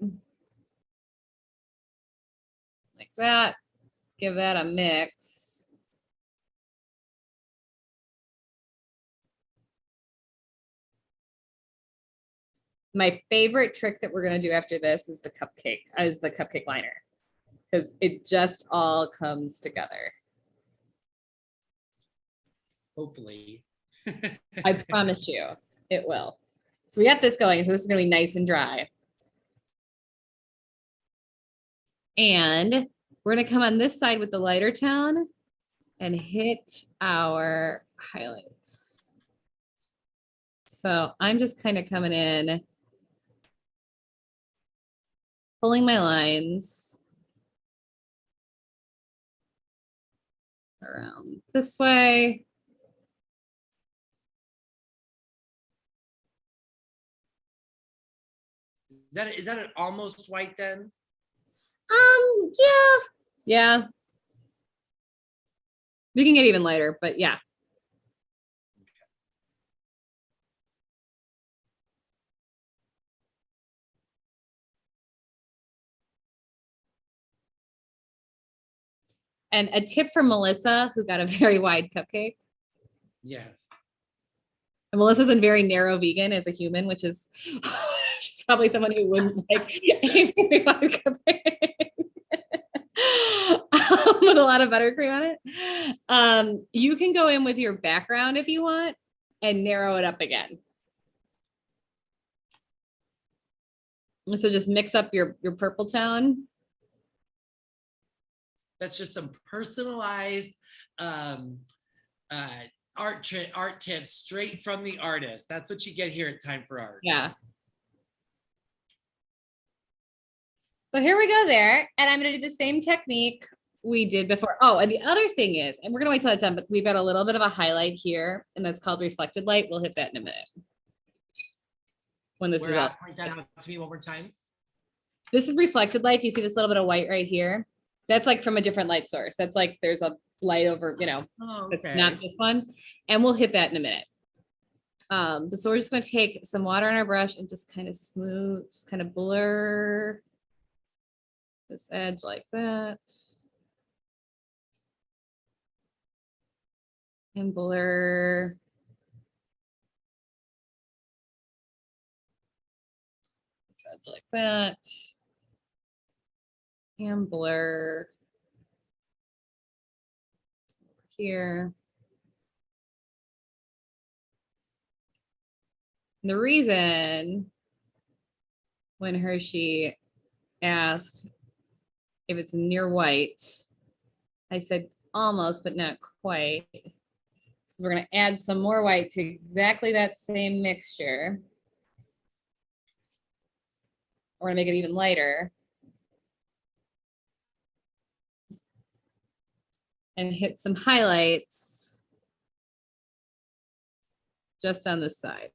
Like that. Give that a mix. My favorite trick that we're gonna do after this is the cupcake liner, because it just all comes together. Hopefully. I promise you it will. So we got this going. So this is gonna be nice and dry. And we're gonna come on this side with the lighter tone and hit our highlights. So I'm just kind of coming in, pulling my lines around this way. Is that an almost white then? Yeah. We can get even lighter, but yeah. And a tip from Melissa, who got a very wide cupcake. Yes. And Melissa's a very narrow vegan as a human, which is she's probably someone who wouldn't like a very wide cupcake. With a lot of buttercream on it. You can go in with your background if you want and narrow it up again. So just mix up your purple tone. That's just some personalized art tips straight from the artist. That's what you get here at Time for Art. Yeah. So here we go there. And I'm going to do the same technique we did before. Oh, and the other thing is, and we're going to wait till it's done, but we've got a little bit of a highlight here, and that's called reflected light. We'll hit that in a minute. When this is up. Point that out to me one more time. This is reflected light. Do you see this little bit of white right here? That's like from a different light source. That's like there's a light over, it's not this one. And we'll hit that in a minute. So we're just going to take some water on our brush and just kind of smooth, just kind of blur this edge like that. And blur like that. And blur here. And the reason when Hershey asked if it's near white, I said almost, but not quite. So we're going to add some more white to exactly that same mixture. We're going to make it even lighter. And hit some highlights just on this side.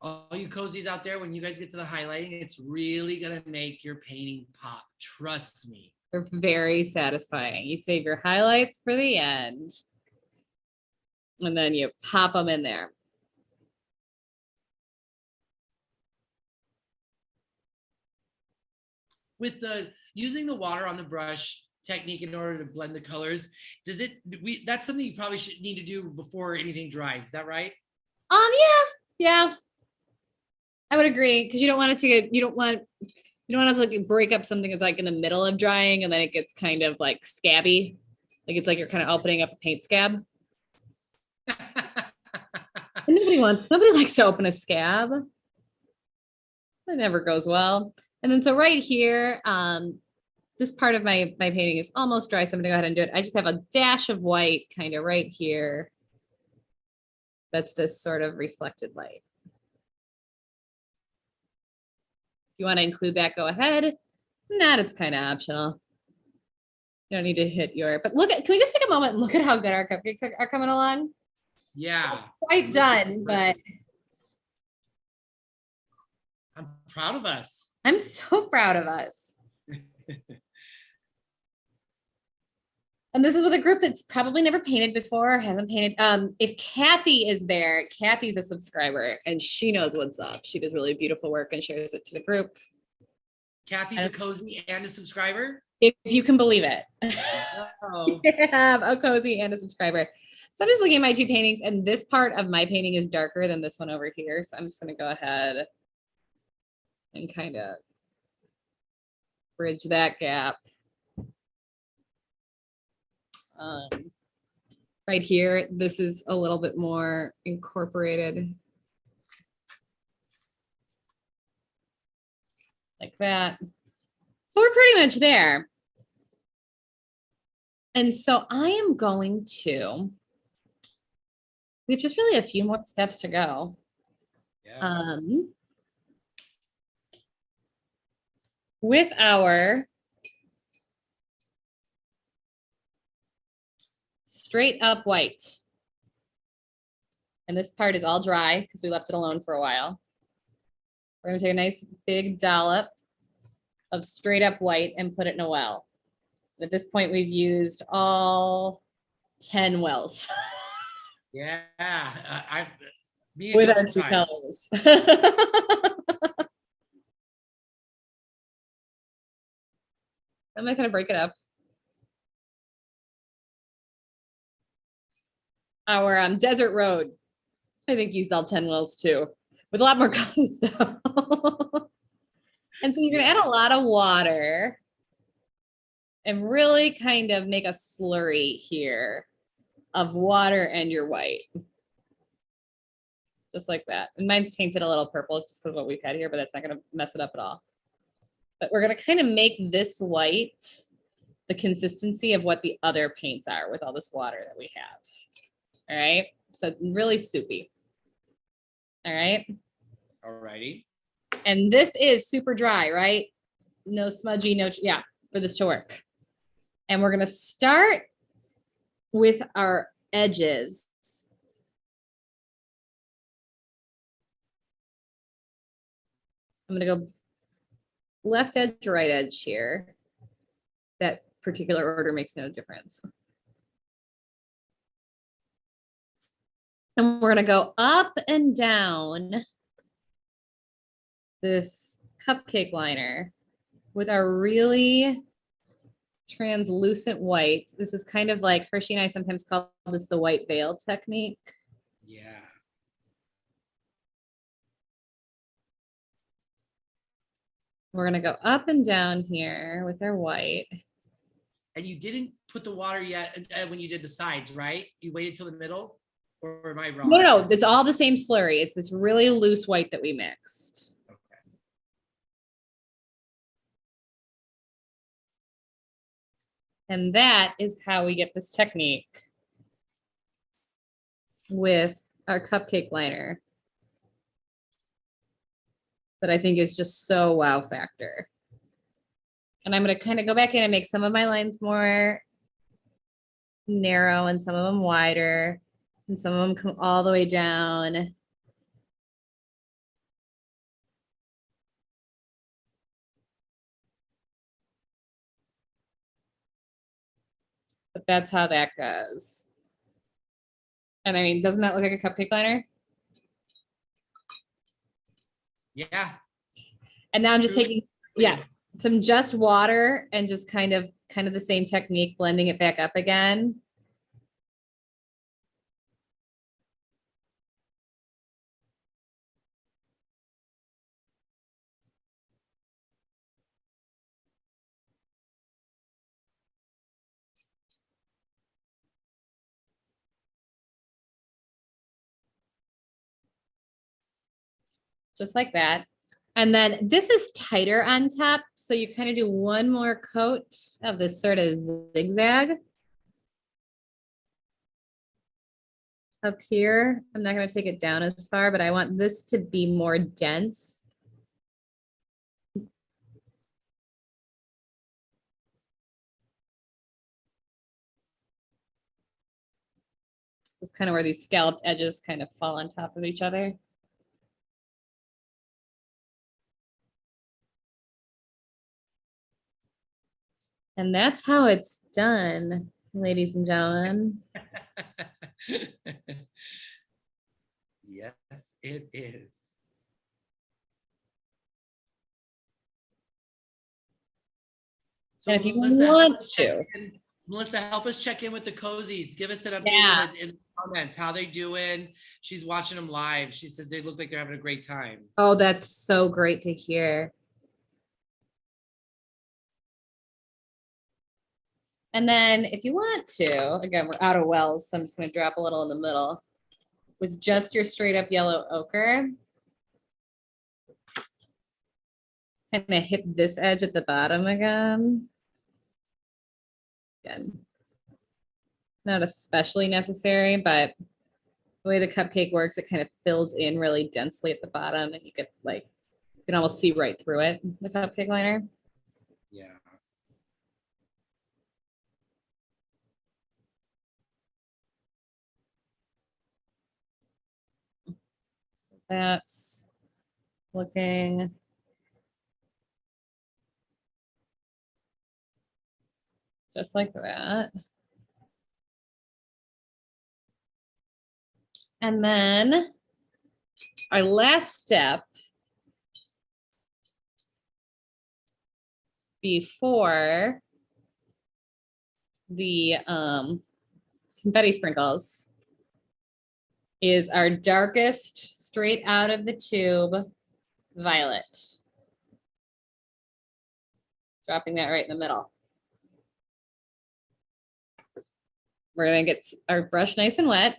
All you cozies out there, when you guys get to the highlighting, it's really gonna make your painting pop. Trust me. They're very satisfying. You save your highlights for the end. And then you pop them in there. With the using the water on the brush technique in order to blend the colors, that's something you probably should need to do before anything dries. Is that right? Yeah. I would agree, because you don't want it to get, you don't want to like break up something that's like in the middle of drying and then it gets kind of like scabby. Like it's like you're kind of opening up a paint scab. And nobody likes to open a scab. That never goes well. And then so right here, this part of my painting is almost dry, so I'm gonna go ahead and do it. I just have a dash of white kind of right here. That's this sort of reflected light. If you want to include that, go ahead. If not, it's kind of optional. You don't need to hit your, but look at, can we just take a moment and look at how good our cupcakes are coming along? Yeah. Quite done, but I'm proud of us. I'm so proud of us. And this is with a group that's probably never painted before, hasn't painted. If Kathy is there, Kathy's a subscriber and she knows what's up. She does really beautiful work and shares it to the group. Kathy's a cozy and a subscriber? If you can believe it. Oh. I have a cozy and a subscriber. So I'm just looking at my two paintings, and this part of my painting is darker than this one over here. So I'm just going to go ahead and kind of bridge that gap. Right here, this is a little bit more incorporated. Like that. But we're pretty much there. And so I am going to, we have just really a few more steps to go. Yeah. With our straight up white. And this part is all dry because we left it alone for a while. We're going to take a nice big dollop of straight up white and put it in a well. At this point, we've used all 10 wells. Yeah. With our two colors. I'm not going to break it up. Our desert road, I think, used all 10 wells too, with a lot more colors though. And so you're going to add a lot of water and really kind of make a slurry here of water and your white. Just like that. And mine's tainted a little purple just because of what we've had here, but that's not going to mess it up at all. But we're going to kind of make this white the consistency of what the other paints are with all this water that we have. All right. So really soupy. All right. All righty. And this is super dry, right? No smudgy, no, yeah, for this to work. And we're going to start with our edges. I'm going to go left edge, right edge here. That particular order makes no difference. And we're going to go up and down this cupcake liner with our really translucent white. This is kind of like Hershey and I sometimes call this the white veil technique. Yeah. We're gonna go up and down here with our white. And you didn't put the water yet when you did the sides, right? You waited till the middle, or am I wrong? No, it's all the same slurry. It's this really loose white that we mixed. Okay. And that is how we get this technique with our cupcake liner that I think is just so wow factor. And I'm going to kind of go back in and make some of my lines more narrow and some of them wider, and some of them come all the way down. But that's how that goes. And I mean, doesn't that look like a cupcake liner? Yeah. And now I'm just taking, some just water and just kind of the same technique, blending it back up again. Just like that. And then this is tighter on top. So you kind of do one more coat of this sort of zigzag up here. I'm not going to take it down as far, but I want this to be more dense. It's kind of where these scalloped edges kind of fall on top of each other. And that's how it's done, ladies and gentlemen. Yes, it is. So and if you Melissa, want to. Melissa, help us check in with the cozies. Give us an update in the comments. How they doing? She's watching them live. She says they look like they're having a great time. Oh, that's so great to hear. And then if you want to, again, we're out of wells, so I'm just going to drop a little in the middle with just your straight up yellow ochre. Kind of hit this edge at the bottom again. Again, not especially necessary, but the way the cupcake works, it kind of fills in really densely at the bottom, and you get like, you can almost see right through it, the cupcake liner. Yeah. So that's looking just like that. And then our last step before the confetti sprinkles is our darkest straight out of the tube violet. Dropping that right in the middle. We're gonna get our brush nice and wet.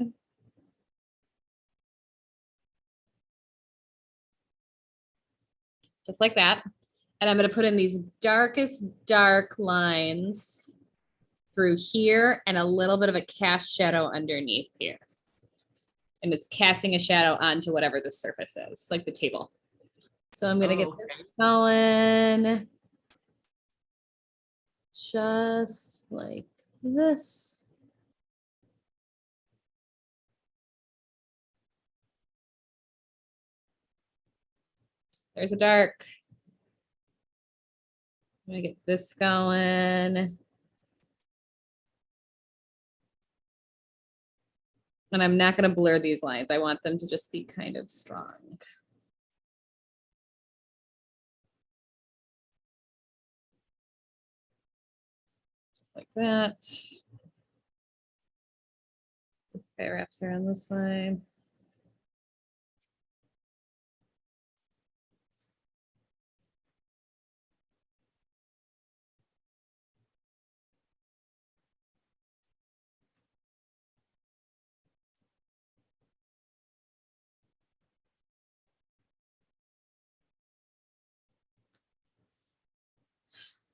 Just like that. And I'm gonna put in these darkest dark lines through here and a little bit of a cast shadow underneath here. And it's casting a shadow onto whatever the surface is, like the table. So I'm gonna get this going just like this. There's a dark. I'm gonna get this going. And I'm not going to blur these lines. I want them to just be kind of strong. like that. This guy wraps around this way.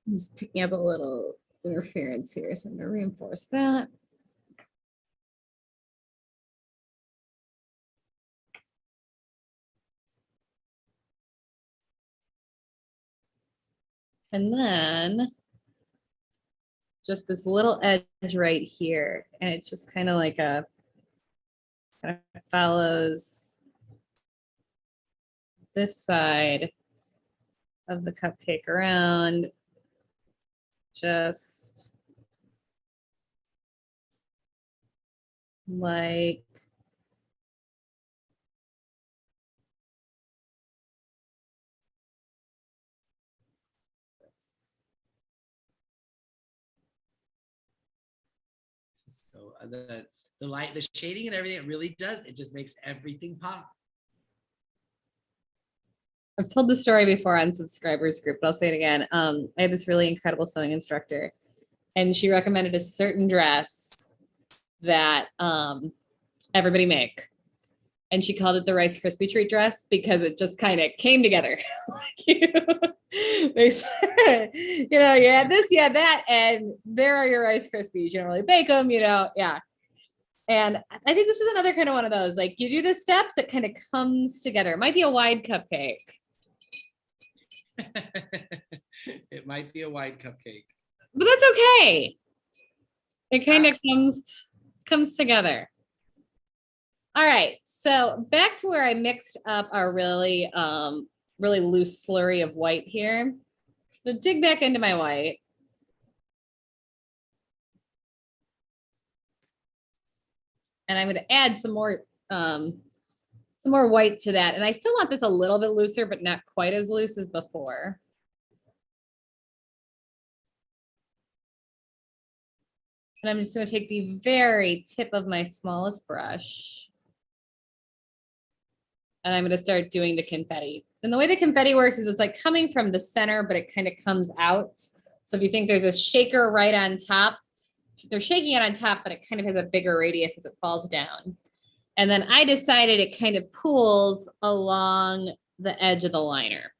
I'm just picking up a little interference here, so I'm going to reinforce that. And then just this little edge right here. And it's just kind of like a, kind of follows this side of the cupcake around. Just like So the light, the shading and everything, it really does. It just makes everything pop. I've told the story before on subscribers group, but I'll say it again. I had this really incredible sewing instructor, and she recommended a certain dress that everybody make. And she called it the Rice Krispie treat dress because it just kind of came together. There's, you know, you had this, you had that, and there are your Rice Krispies. You don't really bake them, you know, yeah. And I think this is another kind of one of those, like you do the steps, it kind of comes together. It might be a wide cupcake. It might be a wide cupcake. But that's okay. It kind of comes together. All right, so back to where I mixed up our really loose slurry of white here. So dig back into my white. And I'm going to add some more white to that. And I still want this a little bit looser, but not quite as loose as before. And I'm just going to take the very tip of my smallest brush. And I'm going to start doing the confetti. And the way the confetti works is it's like coming from the center, but it kind of comes out. So if you think there's a shaker right on top, they're shaking it on top, but it kind of has a bigger radius as it falls down. And then I decided it kind of pools along the edge of the liner.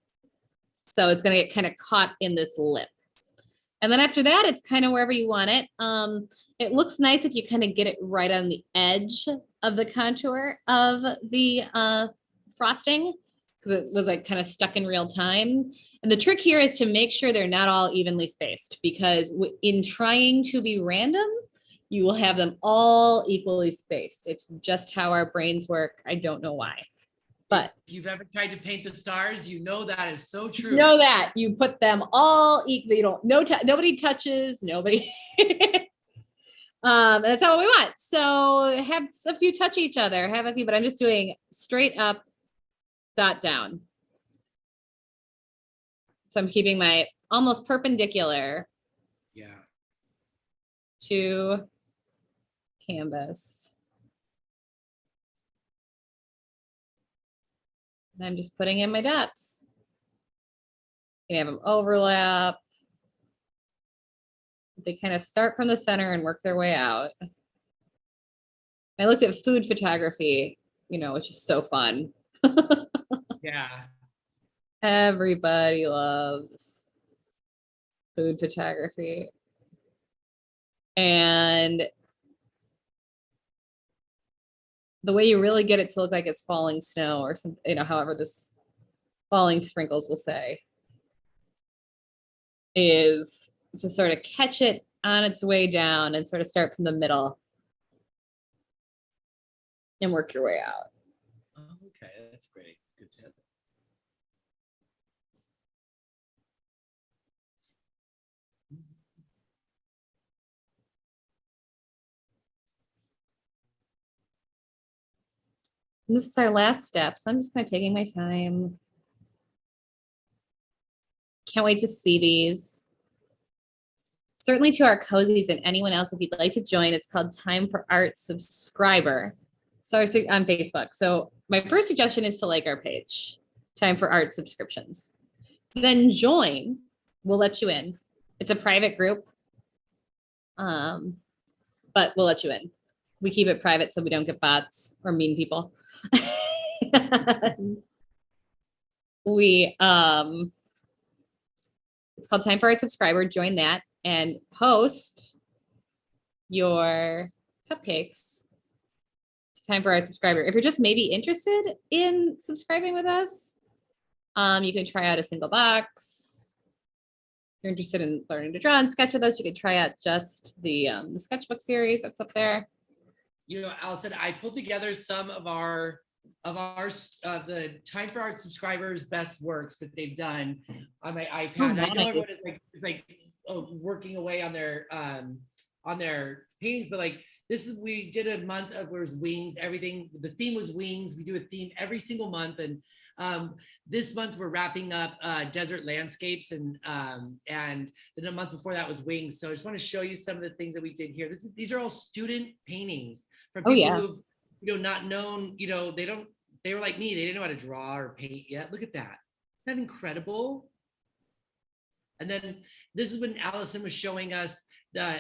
So it's going to get kind of caught in this lip. And then after that, it's kind of wherever you want it. It looks nice if you kind of get it right on the edge of the contour of the frosting, because it was like kind of stuck in real time. And the trick here is to make sure they're not all evenly spaced, because in trying to be random, you will have them all equally spaced. It's just how our brains work. I don't know why. But if you've ever tried to paint the stars, you know that is so true. Know that you put them all equally. You don't. Nobody touches. Nobody. That's not what we want. So have a few touch each other. Have a few, but I'm just doing straight up, dot down. So I'm keeping my almost perpendicular. Yeah. To canvas. And I'm just putting in my dots. You have them overlap. They kind of start from the center and work their way out. I looked at food photography, you know, which is so fun. Yeah. Everybody loves food photography. And the way you really get it to look like it's falling snow or some, you know, however this falling sprinkles will say, is to sort of catch it on its way down and sort of start from the middle and work your way out. Oh, okay, that's great. Good tip. And this is our last step, so I'm just kind of taking my time. Can't wait to see these. certainly to our cozies and anyone else, if you'd like to join, it's called Time for Art Subscriber. So on Facebook. So my first suggestion is to like our page, Time for Art Subscriptions. Then join. We'll let you in. It's a private group, but we'll let you in. We keep it private so we don't get bots or mean people. It's called Time for Art Subscriber. Join that and post your cupcakes to Time for Art Subscriber. If you're just maybe interested in subscribing with us, you can try out a single box. If you're interested in learning to draw and sketch with us, you can try out just the sketchbook series that's up there. You know, Allison, I pulled together some of the Time for Art subscribers' best works that they've done on my iPad. I know everyone is working away on their paintings, but like we did a month of where it was wings. Everything, the theme was wings. We do a theme every single month, and this month we're wrapping up desert landscapes, and then a month before that was wings. So I just want to show you some of the things that we did here. These are all student paintings from people who've not known, they were like me, they didn't know how to draw or paint yet. Look at that. Isn't that incredible? And then this is when Allison was showing us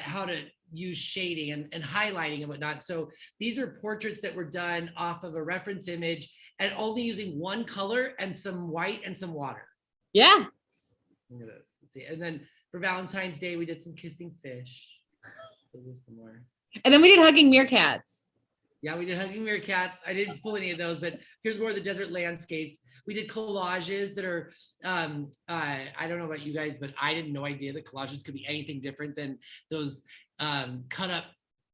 how to use shading and highlighting and whatnot. So these are portraits that were done off of a reference image and only using one color and some white and some water. Yeah. Look at this. Let's see. And then for Valentine's Day, we did some kissing fish. Some more. And then we did hugging meerkats. Yeah, we did hugging meerkats. I didn't pull any of those, but here's more of the desert landscapes. We did collages that are, I don't know about you guys, but I had no idea that collages could be anything different than those cut up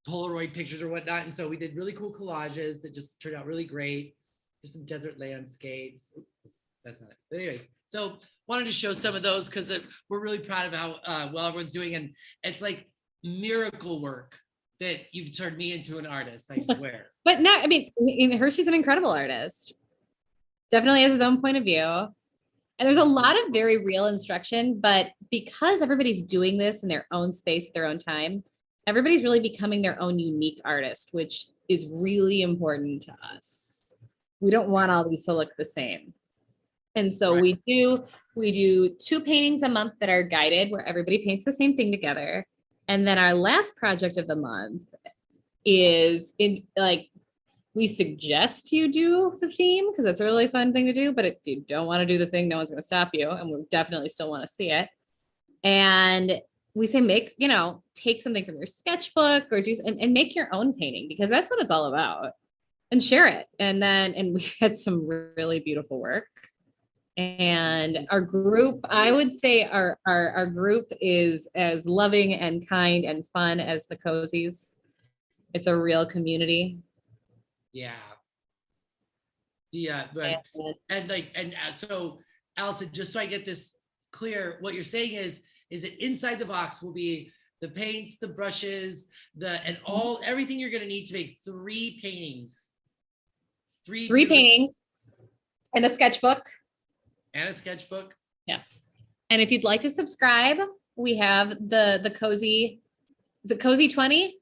Polaroid pictures or whatnot. And so we did really cool collages that just turned out really great. Just some desert landscapes. Oops, that's not it. But anyways, so wanted to show some of those because we're really proud of how well everyone's doing. And it's like miracle work that you've turned me into an artist, I swear. But no, I mean, Hershey's an incredible artist. Definitely has his own point of view. And there's a lot of very real instruction, but because everybody's doing this in their own space, their own time, everybody's really becoming their own unique artist, which is really important to us. We don't want all these to look the same. And so we do 2 paintings a month that are guided where everybody paints the same thing together. And then our last project of the month is we suggest you do the theme because it's a really fun thing to do. But if you don't want to do the thing, no one's going to stop you. And we definitely still want to see it. And we say, take something from your sketchbook or and make your own painting because that's what it's all about and share it. And we had some really beautiful work. And our group, I would say our group is as loving and kind and fun as the cozies. It's a real community. Yeah. So Allison, just so I get this clear, what you're saying is that inside the box will be the paints, the brushes, everything you're going to need to make 3 paintings. Three paintings and a sketchbook. And a sketchbook. Yes. And if you'd like to subscribe, we have the cozy. Is it cozy 20?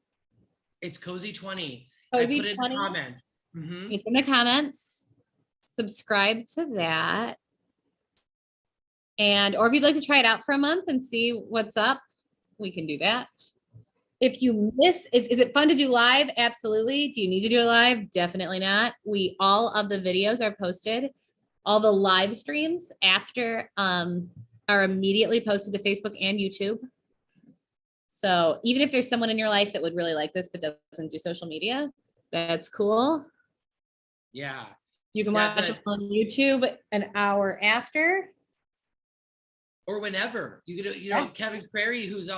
It's cozy 20. Cozy I put it 20. in the comments. Mm-hmm. It's in the comments. Subscribe to that. Or if you'd like to try it out for a month and see what's up, we can do that. If you miss, is it fun to do live? Absolutely. Do you need to do it live? Definitely not. All of the videos are posted. All the live streams after are immediately posted to Facebook and YouTube. So even if there's someone in your life that would really like this but doesn't do social media, that's cool. Yeah. You can watch it on YouTube an hour after. Or whenever. You could, Kevin Prairie, who's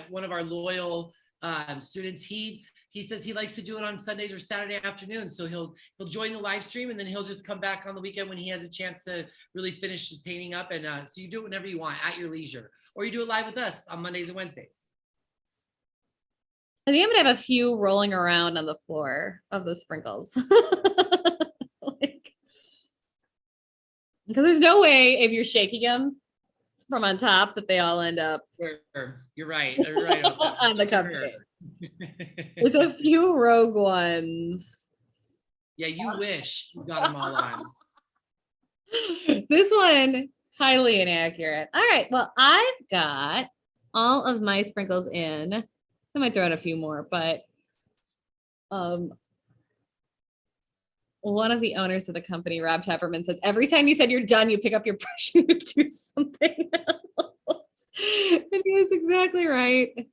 one of our loyal students, he says he likes to do it on Sundays or Saturday afternoons. So he'll join the live stream and then he'll just come back on the weekend when he has a chance to really finish his painting up. And so you do it whenever you want at your leisure, or you do it live with us on Mondays and Wednesdays. I think I'm gonna have a few rolling around on the floor of the sprinkles. Because there's no way if you're shaking them from on top that they all end up Sure. You're right. You're right about that. on the Sure. cupcake. There's a few rogue ones. Yeah, you wish you got them all on. This one, highly inaccurate. All right, well, I've got all of my sprinkles in. I might throw in a few more, but one of the owners of the company, Rob Tepperman, says every time you said you're done, you pick up your brush and you do something else. And he was exactly right.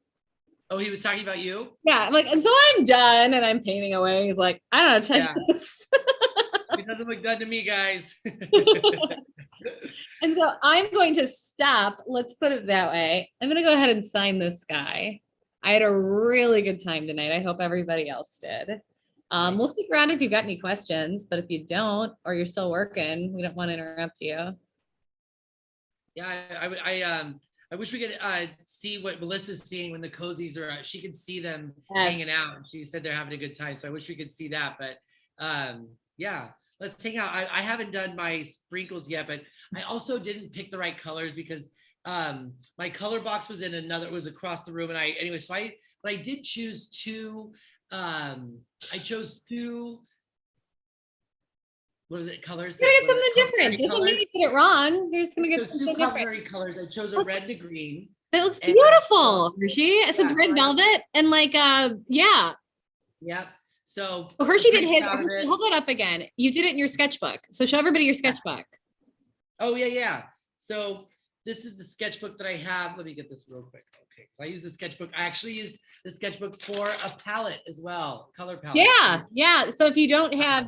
Oh, he was talking about you? Yeah, I'm like, and so I'm done and I'm painting away. He's like, I don't know, take this. It doesn't look done to me, guys. And so I'm going to stop. Let's put it that way. I'm going to go ahead and sign this guy. I had a really good time tonight. I hope everybody else did. We'll stick around if you've got any questions, but if you don't, or you're still working, we don't want to interrupt you. Yeah, I wish we could see what Melissa's seeing when the cozies are. She could see them hanging out. She said they're having a good time, so I wish we could see that. But yeah, let's hang out. I haven't done my sprinkles yet, but I also didn't pick the right colors because my color box was in another, was across the room, and but I did choose two. I chose two. What are the colors? You're gonna get something different. Doesn't mean you get it wrong. You're just gonna get something two different. culinary colors. I chose a red and a green. That looks beautiful, Hershey. So it's red velvet and like yeah. Yep. So Hershey did his. Hold that up again. You did it in your sketchbook. So show everybody your sketchbook. Oh yeah. So this is the sketchbook that I have. Let me get this real quick. Okay, so I use the sketchbook. I actually used the sketchbook for a palette as well, color palette. Yeah. So if you don't have,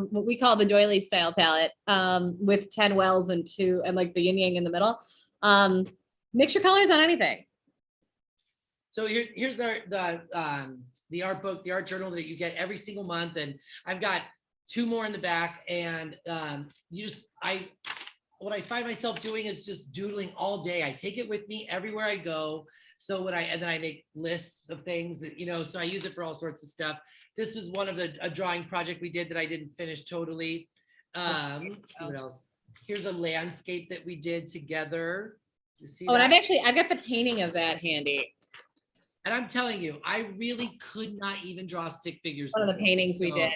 what we call the doily style palette, with 10 wells and like the yin yang in the middle, mix your colors on anything. So here's the art book, the art journal that you get every single month, and I've got two more in the back. And what I find myself doing is just doodling all day. I take it with me everywhere I go. So then I make lists of things that, so I use it for all sorts of stuff. This was one of a drawing project we did that I didn't finish totally. Let's see what else. Here's a landscape that we did together. You see that? And I've got the painting of that handy. And I'm telling you, I really could not even draw stick figures. One of the paintings we did.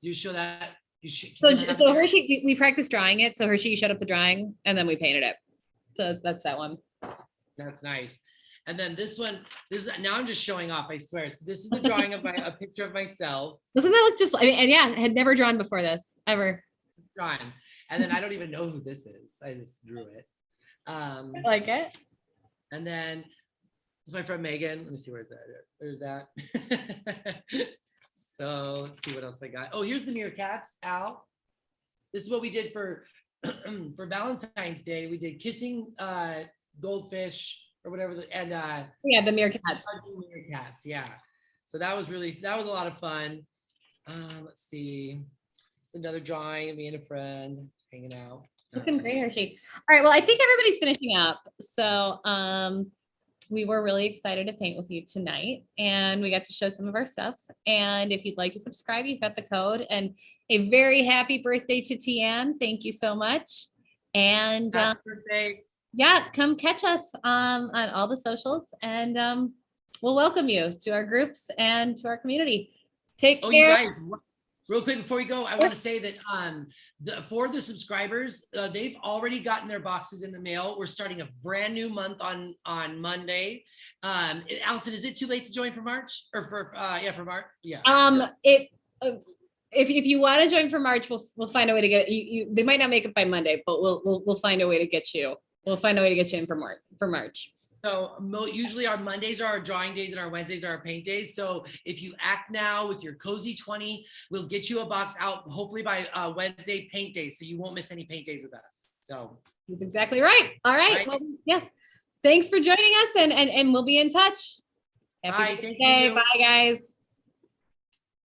You show that? So Hershey, we practiced drawing it. So Hershey showed up the drawing and then we painted it. So that's that one. That's nice. And then this one, now I'm just showing off, I swear. So this is a drawing of a picture of myself. Doesn't that look just like, and yeah, I had never drawn before this, ever. Drawing. And then I don't even know who this is. I just drew it. I like it. And then this is my friend Megan. Let me see where's that. There's that. So let's see what else I got. Oh, here's the meerkats, Al. This is what we did for Valentine's Day. We did kissing goldfish or whatever, and yeah, the meerkats. Meerkats, yeah. So that was a lot of fun. Let's see. It's another drawing of me and a friend hanging out. Looking great, Hershey. All right, well, I think everybody's finishing up. So we were really excited to paint with you tonight, and we got to show some of our stuff. And if you'd like to subscribe, you've got the code. And a very happy birthday to Tian. Thank you so much. And happy birthday. Yeah, come catch us on all the socials, and we'll welcome you to our groups and to our community. Take care. You guys, real quick before we go, I want to say that for the subscribers, they've already gotten their boxes in the mail. We're starting a brand new month on Monday. Allison, is it too late to join for March or for March? Yeah. If you want to join for March, we'll find a way to get you. They might not make it by Monday, but we'll find a way to get you. We'll find a way to get you in for March. So usually our Mondays are our drawing days and our Wednesdays are our paint days. So if you act now with your Cozy 20, we'll get you a box out hopefully by Wednesday paint days. So you won't miss any paint days with us. So that's exactly right. All right. Well, yes. Thanks for joining us, and we'll be in touch. Happy birthday. Bye, guys.